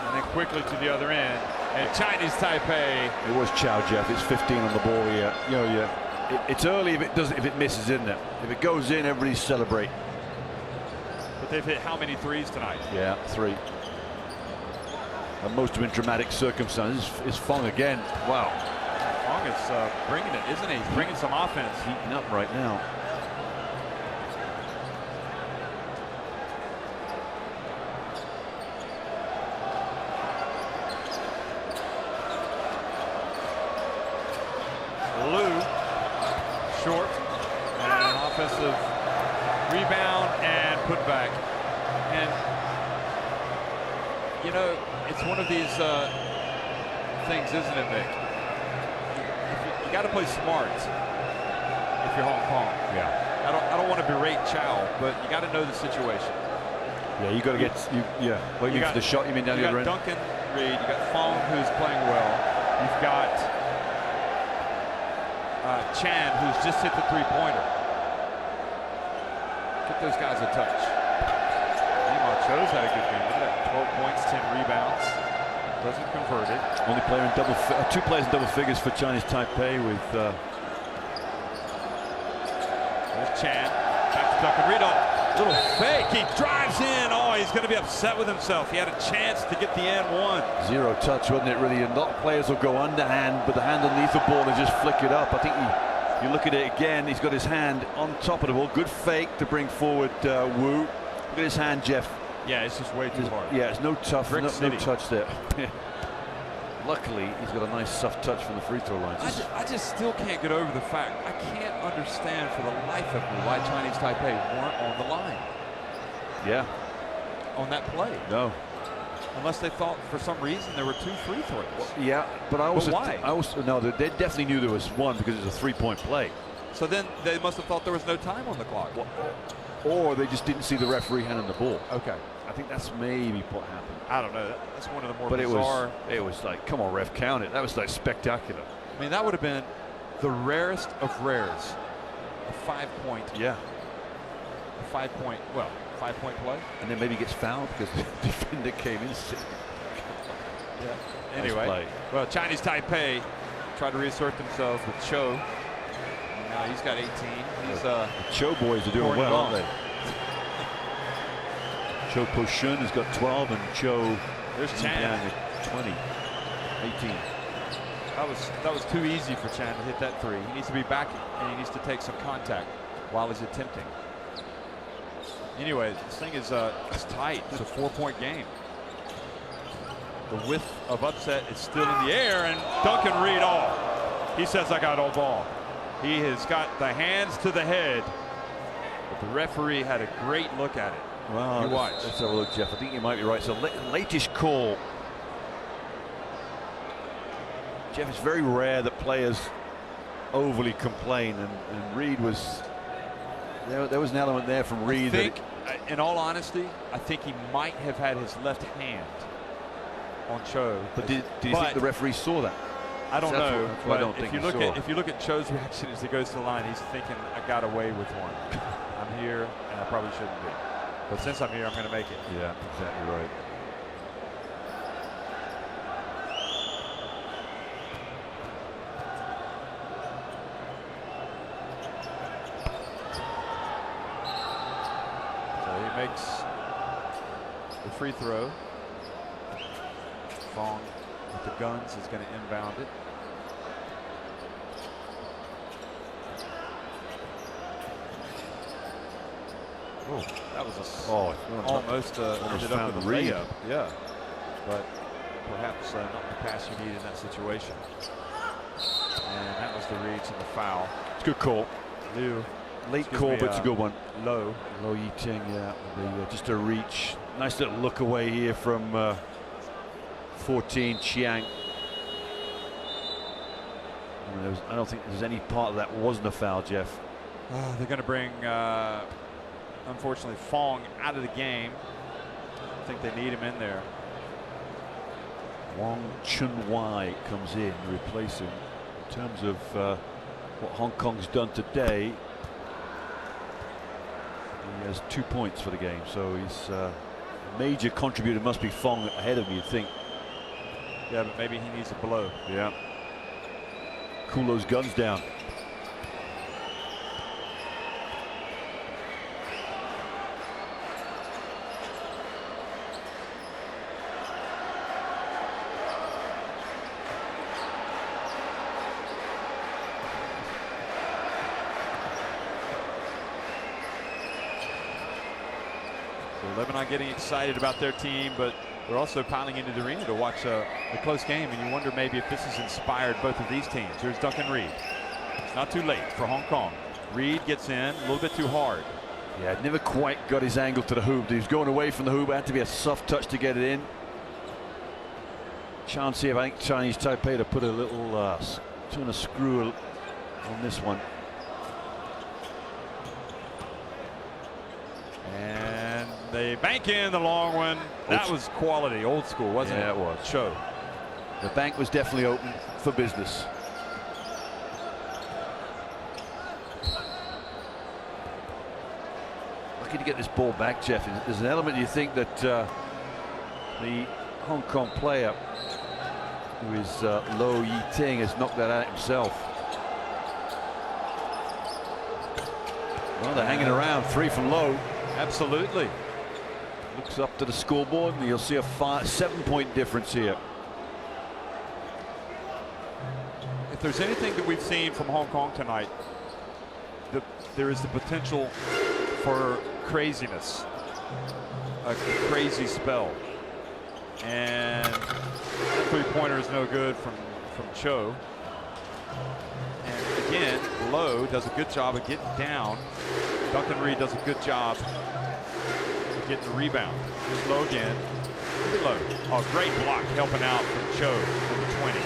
And then quickly to the other end. And Chinese Taipei. It was Chow, Jeff. It's 15 on the ball here. You know, it's early if it misses, isn't it? If it goes in, everybody celebrate. But they've hit how many threes tonight? Yeah, 3. And most of them in dramatic circumstances. Is Fong again. Wow. Fong is bringing it, isn't he? He's bringing some offense. Heating up right now. Liu, short, and an offensive rebound and put back. And, you know, it's one of these things, isn't it, Nick? You got to play smart if you're Hong Kong. Yeah. I don't want to berate Chow, but you got to know the situation. Yeah, you got to get. Waiting for the shot. You mean down the other end? You got Duncan Reed. You got Fong, who's playing well. You've got Chan, who's just hit the three-pointer. Get those guys a touch. Cho's had a good game. Look at that, 12 points, 10 rebounds. Doesn't convert it. Only player in two players in double figures for Chinese Taipei with. There's Chan. Back to Duncan Reed. Little fake. He drives in. Oh, he's going to be upset with himself. He had a chance to get the and one. Zero touch, wasn't it, really? A lot of players will go underhand, but the hand underneath the ball and just flick it up. I think you look at it again, he's got his hand on top of the ball. Good fake to bring forward Wu. Look at his hand, Jeff. Yeah, it's just way too hard. Yeah, it's no touch there. Yeah. Luckily, he's got a nice soft touch from the free throw line. I just still can't get over the fact. I can't understand for the life of me why Chinese Taipei weren't on the line. Yeah. On that play. No. Unless they thought for some reason there were 2 free throws. Yeah, but why? No, they definitely knew there was one because it was a 3-point play. So then they must have thought there was no time on the clock. Or they just didn't see the referee handing the ball. Okay. I think that's maybe what happened. I don't know. That's one of the more but bizarre. It was like, come on, ref, count it. That was like spectacular. I mean, that would have been the rarest of rares. A 5-point. Yeah. A 5-point. Well, 5-point play. And then maybe gets fouled because the defender came in. Yeah. Anyway, nice play. Well, Chinese Taipei tried to reassert themselves with Cho. Now he's got 18. He's the Cho boys are doing well, aren't they? Cho Po-shun has got 12 and Cho there's Chan down at 20, 18. That was too easy for Chan to hit that 3. He needs to be back and he needs to take some contact while he's attempting. Anyway, this thing is it's tight. It's a 4-point game. The whiff of upset is still in the air, and Duncan Reed, he says, I got all ball. He has got the hands to the head, but the referee had a great look at it. Well, you watch. Let's have a look, Jeff. I think you might be right. So latest call. Jeff, it's very rare that players overly complain, and Reed was. There was an element there from Reed. I think, in all honesty, I think he might have had his left hand on Cho. But did you think the referee saw that? I don't know. I don't think if you look at Cho's reaction as he goes to the line, he's thinking, I got away with one. I'm here, and I probably shouldn't be. But since I'm here, I'm going to make it. Yeah, exactly right. So he makes the free throw. Fong with the guns is going to inbound it. Oh, that was almost ended up found with a Reed. layup. Yeah, but perhaps not the pass you need in that situation. And that was the Reed and the foul. It's a good call. Liu. Late call, but it's a good one. Low. Lo Yiting, yeah. Just a reach. Nice little look away here from 14 Chiang. I don't think there's any part of that wasn't a foul, Jeff. They're going to bring, unfortunately, Fong out of the game. I think they need him in there. Wong Chun Wai comes in to replace him. In terms of what Hong Kong's done today, he has 2 points for the game, so he's a major contributor. Must be Fong ahead of me, you'd think. Yeah, but maybe he needs a blow. Yeah. Cool those guns down. Lebanon getting excited about their team, but we're also piling into the arena to watch a close game, and you wonder maybe if this has inspired both of these teams. Here's Duncan Reed. It's not too late for Hong Kong. Reed gets in a little bit too hard. Yeah, never quite got his angle to the hoop. He was going away from the hoop. It had to be a soft touch to get it in. Chance here, I think Chinese Taipei to put a little turn a screw on this one. And they bank in the long one. That was quality, old school, wasn't it? Yeah, it was. Show. The bank was definitely open for business. Lucky to get this ball back, Jeff. There's an element you think that the Hong Kong player, who is Lo Yiting, has knocked that out himself. Well, they're hanging around. 3 from Lo. Absolutely. Looks up to the scoreboard, and you'll see a 7-point difference here. If there's anything that we've seen from Hong Kong tonight, there is the potential for craziness, a crazy spell. And that three-pointer is no good from Cho. And again, Lowe does a good job of getting down. Duncan Reed does a good job of getting the rebound. Here's Lowe again. Lowe. Oh, great block helping out from Cho, number 20.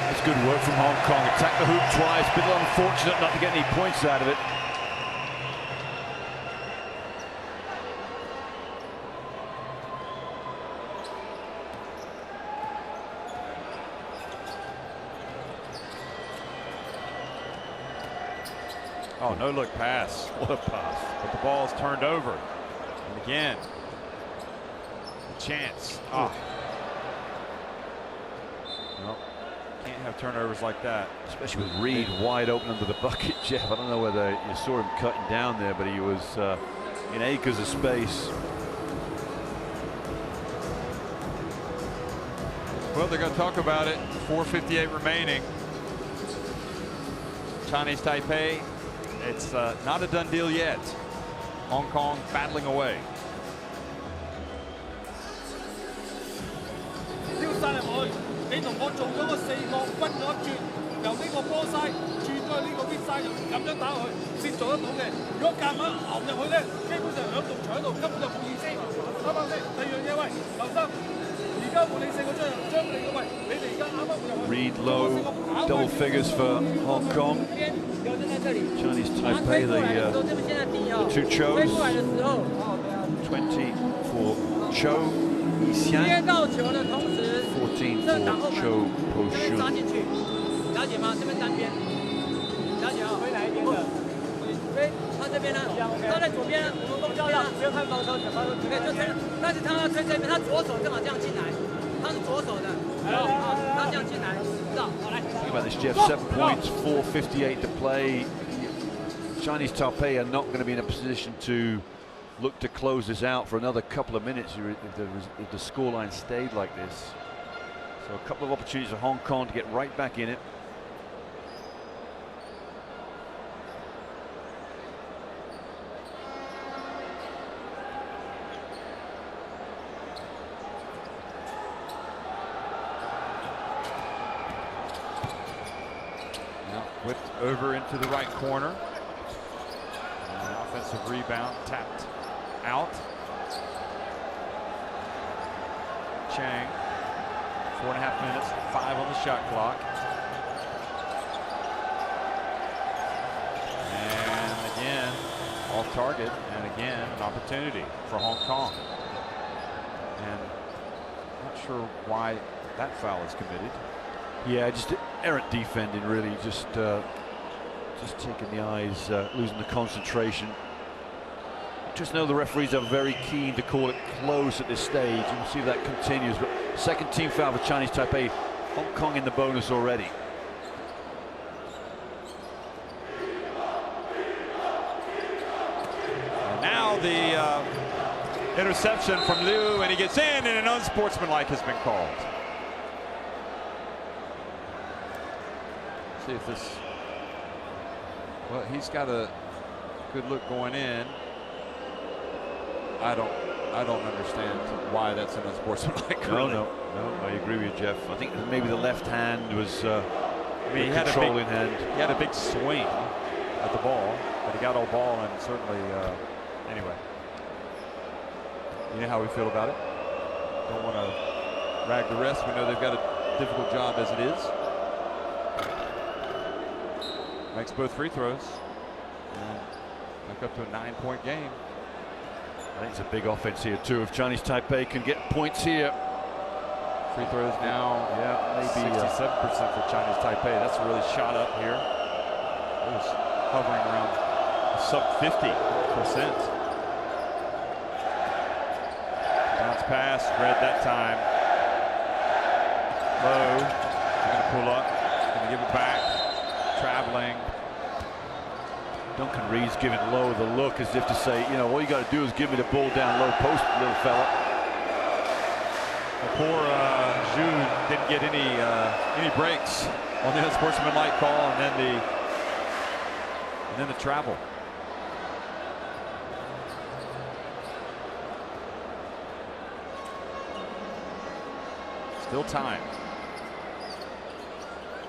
That's good work from Hong Kong. Attacked the hoop twice. Been a little unfortunate not to get any points out of it. Oh, no look pass. What a pass. But the ball's turned over. And again, a chance. Oh. Well, can't have turnovers like that. Especially with Reed wide open under the bucket, Jeff. I don't know whether you saw him cutting down there, but he was in acres of space. Well, they're going to talk about it. 4:58 remaining. Chinese Taipei. It's not a done deal yet. Hong Kong battling away. 跳晒入去，你同我做咗個4個分咗一轉，由呢個波西轉咗去呢個 weak side，咁樣打落去先做得到嘅。如果夾硬熬入去咧，基本上響度搶度根本就冇意思，啱唔啱先？第二樣嘢，喂，劉生，而家換你4個將你嘅喂，你哋而家啱啱換入去。Reed Low, double figures for Hong Kong. Chinese Taipei, the two Chos. 20 for Cho Yixian. 接到球的同时， 14 正挡后 for 门 Cho 这边杀 Poshun. 进去，了解吗？这边单边，了解啊？推哪一边的？推他这边呢？他在左边，我们不要不要看防守，对，就推，但是他要推这边，他左手正好这样进来，他是左手的，他这样进来，知道？好来。 Think about this, Jeff. 7 points, 4:58 to play. Chinese Taipei are not going to be in a position to look to close this out for another couple of minutes if the scoreline stayed like this. So a couple of opportunities for Hong Kong to get right back in it. over into the right corner. And offensive rebound, tapped out. Chang, 4.5 minutes, 5 on the shot clock. And again, off target, and again, an opportunity for Hong Kong. And not sure why that foul is committed. Yeah, just errant defending, really. Just taking the eyes, losing the concentration. Just know the referees are very keen to call it close at this stage. You can see that continues. But second team foul for Chinese Taipei. Hong Kong in the bonus already. And now the interception from Liu, and he gets in, and an unsportsmanlike has been called. See if this. Well, he's got a good look going in. I don't understand why that's an unsportsmanlike. No, I agree with you, Jeff. I think maybe the left hand was I mean, he had controlling hand. He had a big swing at the ball, but he got all ball, and certainly, anyway. You know how we feel about it. Don't want to rag the rest. We know they've got a difficult job as it is. Makes both free throws. And back up to a 9-point game. I think it's a big offense here too. If Chinese Taipei can get points here. Free throws now, yeah, maybe 67% for Chinese Taipei. That's really shot up here. It was hovering around a sub 50%. Bounce pass, read that time. Low, going to pull up, going to give it back. Traveling. Duncan Reed's giving Lowe the look as if to say, you know, all you got to do is give me the ball down low post, little fella. The poor Zhu didn't get any breaks on the unsportsmanlike call, and then the travel. Still time.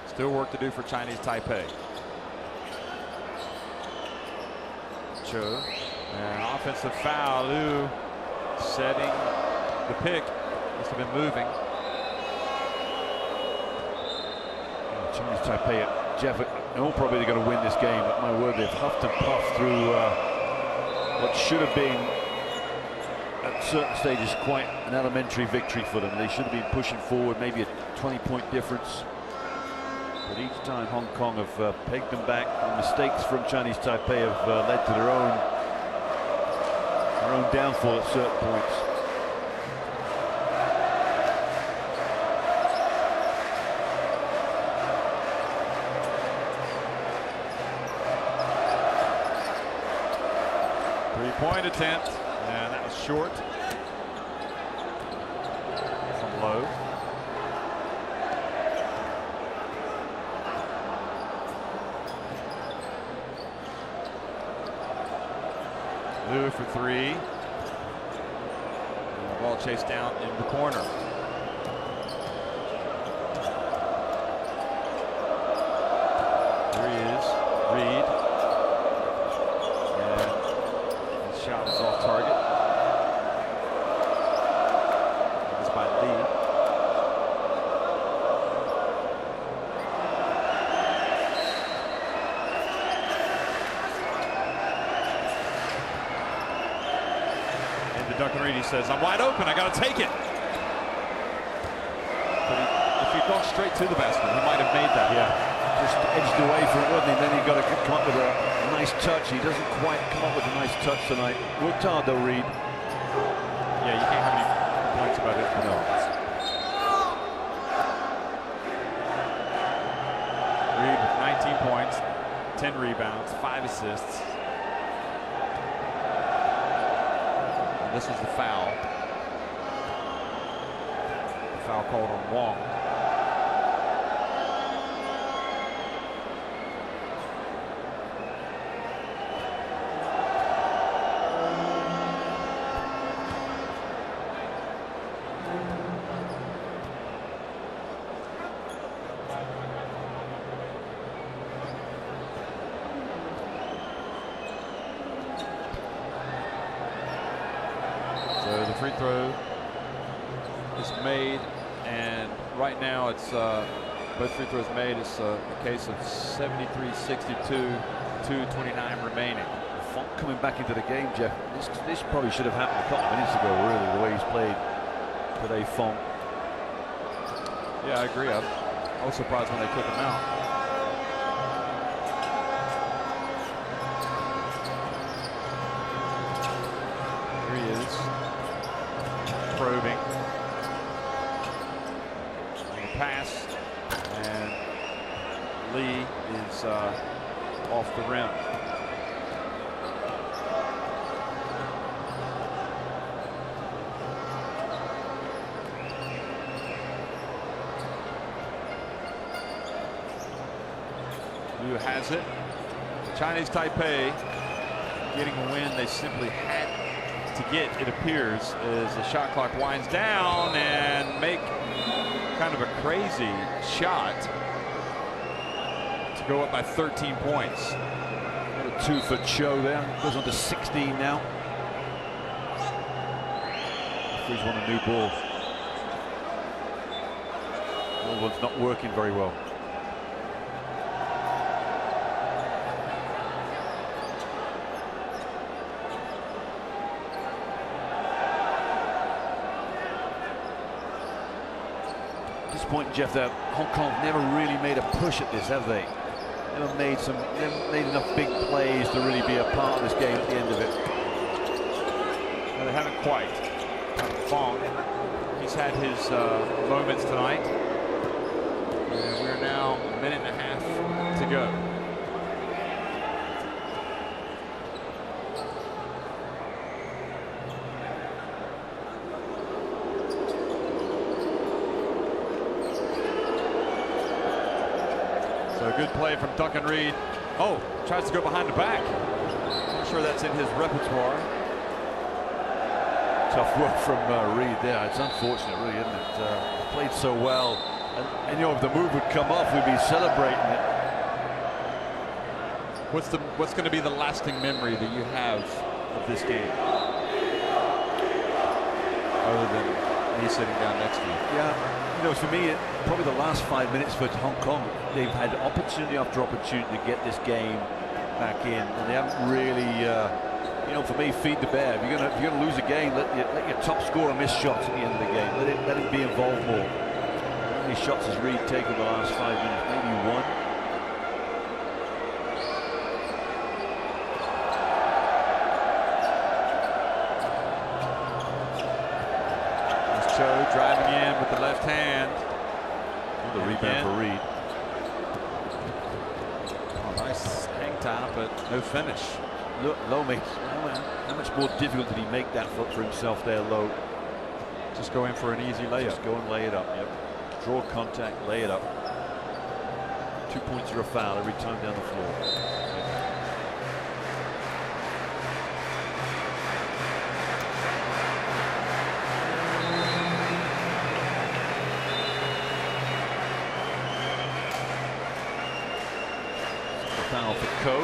Still work to do for Chinese Taipei. Cho, and offensive foul. Liu setting the pick. Must have been moving. Chinese Taipei, Jeff, no, probably they're going to win this game, but my word, they've huffed and puffed through what should have been, at certain stages, quite an elementary victory for them. They should have been pushing forward, maybe a 20-point difference. But each time Hong Kong have pegged them back. The mistakes from Chinese Taipei have led to their own downfall at certain points. Three-point attempt, and that was short from Lowe. Liu for three. And the ball chased down in the corner. There he is, Reed. And his shot is off target. That was by Lee. Duncan Reed, he says, I'm wide open, I got to take it. But if he'd gone straight to the basket, he might have made that. Yeah, just edged away from it, wasn't he? Then he got to come up with a nice touch. He doesn't quite come up with a nice touch tonight. Worked hard though, Reed. Yeah, you can't have any complaints about his performance. Reed with 19 points, 10 rebounds, 5 assists. This is the foul. The foul called on Wong. throw is made, and right now it's both free throws made. It's a case of 73-62, 2:29 remaining. Font coming back into the game, Jeff. This probably should have happened a couple of minutes ago, really, the way he's played today, Font. Yeah, I agree. I was surprised when they took him out. Here he is, probing. On the pass, and Lee is off the rim. Who has it? Chinese Taipei getting a win they simply had to get, it appears, as the shot clock winds down, and make kind of a crazy shot to go up by 13 points. Got a 2 for Cho there. Goes on to 16 now. He's won a new ball. Old one's not working very well. Point, Jeff, that Hong Kong never really made a push at this, have they? Never made enough big plays to really be a part of this game at the end of it. No, they haven't quite. Fong, he's had his moments tonight. And we're now a minute and a half to go. So a good play from Duncan Reed. Oh, tries to go behind the back. I'm sure that's in his repertoire. Tough work from Reed there. It's unfortunate, really, isn't it? Played so well. And you know, if the move would come off, we'd be celebrating it. What's going to be the lasting memory that you have of this game? Other than me sitting down next to you. Yeah. You know, for me, probably the last 5 minutes for Hong Kong, they've had opportunity after opportunity to get this game back in, and they haven't really, you know, for me, feed the bear. If you're gonna lose a game, let your top scorer miss shots at the end of the game. Let him be involved more. How many shots has Reed taken the last 5 minutes? Maybe one. Driving in with the left hand. The rebound for Reed. Oh, nice hang time, but no finish. Look, Low makes. How much more difficult did he make that for himself there, Low? Just go in for an easy layup. Just go and lay it up. Yep. Draw contact, lay it up. 2 points or a foul every time down the floor. Foul for Ko.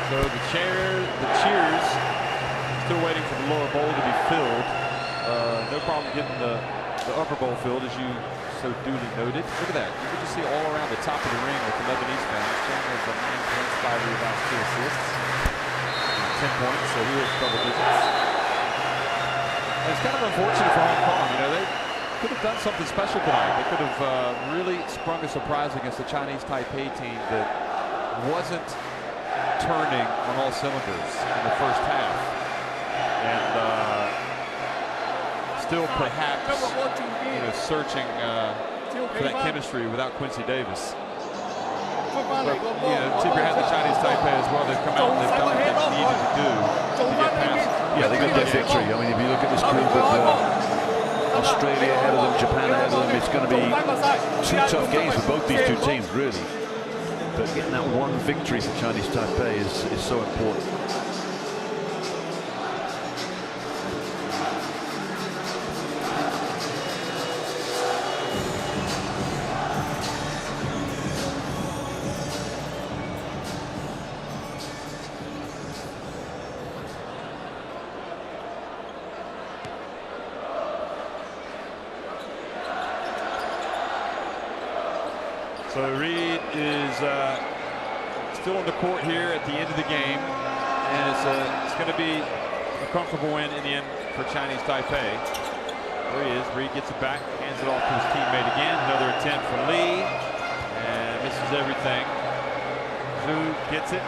So the cheers, still waiting for the lower bowl to be filled. No problem getting the upper bowl filled, as you so duly noted. Look at that. You can just see all around the top of the ring with the Lebanese fans. Chang has 9 points, 5 rebounds, 2 assists. 10 points, so he is double digits. And it's kind of unfortunate for Hong Kong. You know, they could have done something special tonight. They could have really sprung a surprise against the Chinese Taipei team that wasn't turning on all cylinders in the first half. And still perhaps, you know, searching for that chemistry without Quincy Davis. But, you know, Tipper had the Chinese Taipei as well. They've come out and they've done what they needed to do to get past. Yeah, they got their victory. I mean, if you look at this group with Australia ahead of them, Japan ahead of them, it's going to be 2 tough games for both these 2 teams, really. But getting that one victory for Chinese Taipei is so important. So Reed is still on the court here at the end of the game, and it's going to be a comfortable win in the end for Chinese Taipei. There he is. Reed gets it back, hands it off to his teammate again. Another attempt for Lee, and misses everything. Zhu gets it.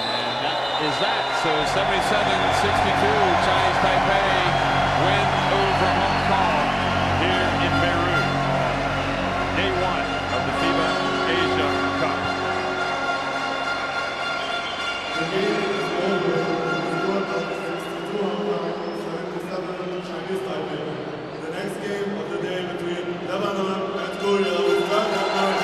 And that is that. So 77-62, Chinese Taipei win over Hong Kong here in Beirut. Day 1 of the FIBA Asia Cup. The game is over. The score of 62 Chinese Taipei. The next game of the day between Lebanon and Korea will start at 9.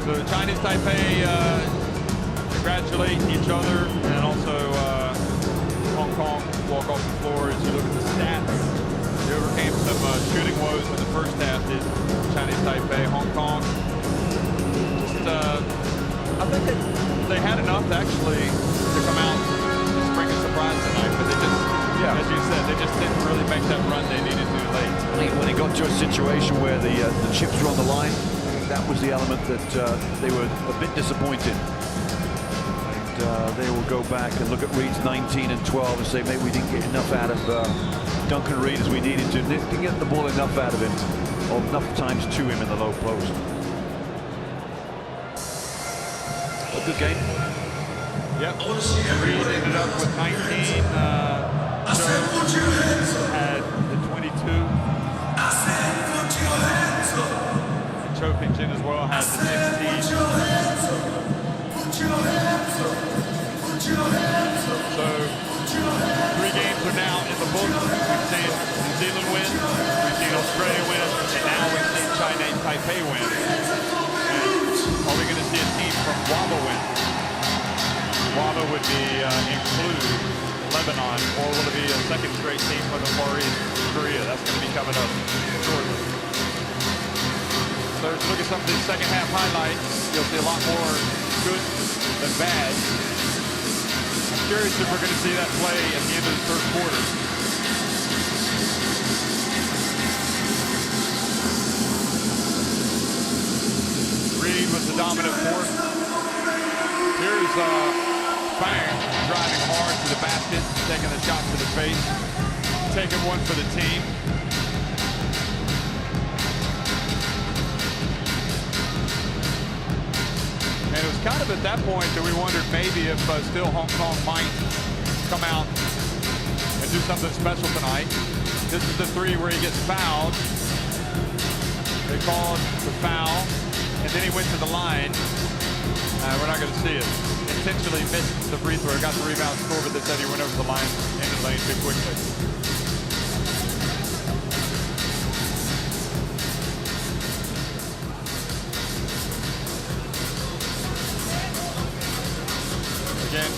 So Chinese Taipei congratulate each other, and also Hong Kong walk off the floor. As you look at the stats, they overcame some shooting woes in the first half. Did Chinese Taipei? Hong Kong just I think they had enough actually to come out and bring a surprise tonight, but they just, as you said, they just didn't really make that run they needed to late. I think when they got to a situation where the chips were on the line, that was the element that they were a bit disappointed. And they will go back and look at Reed's 19 and 12 and say maybe we didn't get enough out of Duncan Reed as we needed to. Didn't get the ball enough out of him, or enough times to him in the low post. A good game. Yep. Reed ended up with 19. Joe had the 22. Cho Ping-jin as well has the 16. So 3 games are now in the books. We've seen New Zealand win, we've seen Australia win, and now we've seen China and Taipei win. And are we going to see a team from WABA win? WABA would be include Lebanon, or will it be a second straight team from the Far East, Korea? That's going to be coming up shortly. So if you look at some of these second half highlights, you'll see a lot more good than bad. I'm curious if we're going to see that play at the end of the third quarter. Reed was the dominant force. Here's Fang driving hard to the basket, taking the shot to the face, taking one for the team. And it was kind of at that point that we wondered maybe if still Hong Kong might come out and do something special tonight. This is the 3 where he gets fouled. They called the foul, and then he went to the line. We're not going to see it. Intentionally missed the free throw, got the rebound, scored, but they said he went over the line into the lane too quickly. Again,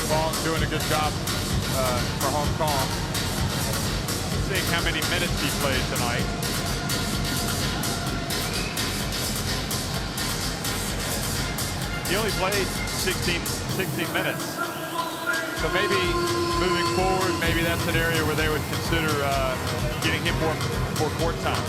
Fong doing a good job for Hong Kong. Seeing how many minutes he played tonight. He only played 16 minutes. So maybe moving forward, maybe that's an area where they would consider getting him more court time.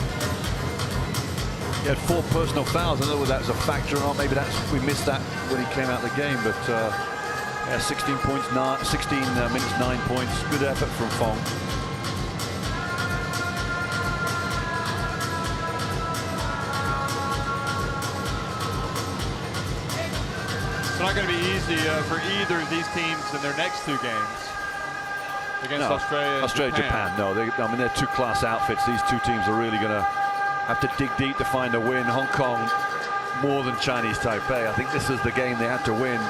He had 4 personal fouls. I don't know whether that was a factor or not. Maybe we missed that when he came out of the game. But yeah, 16 points, 16 minutes, 9 points. Good effort from Fong. It's not going to be easy for either of these teams in their next 2 games against Australia and Japan. No, I mean, they're 2 class outfits. These 2 teams are really going to have to dig deep to find a win. Hong Kong more than Chinese Taipei. I think this is the game they had to win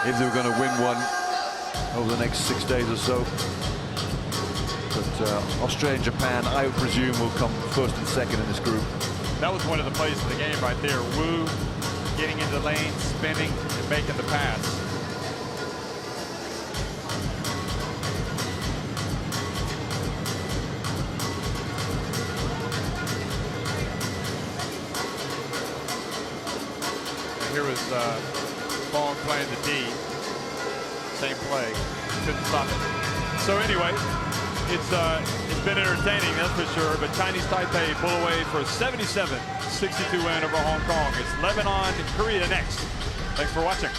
if they were going to win one over the next 6 days or so. But Australia and Japan, I would presume, will come first and second in this group. That was one of the plays of the game right there. Wu getting into the lane, spinning, and making the pass. Here was Fong playing the D. Same play. Couldn't stop it. So anyway, it's been entertaining, that's for sure. But Chinese Taipei pull away for a 77-62 win over Hong Kong. It's Lebanon, Korea next. Thanks for watching.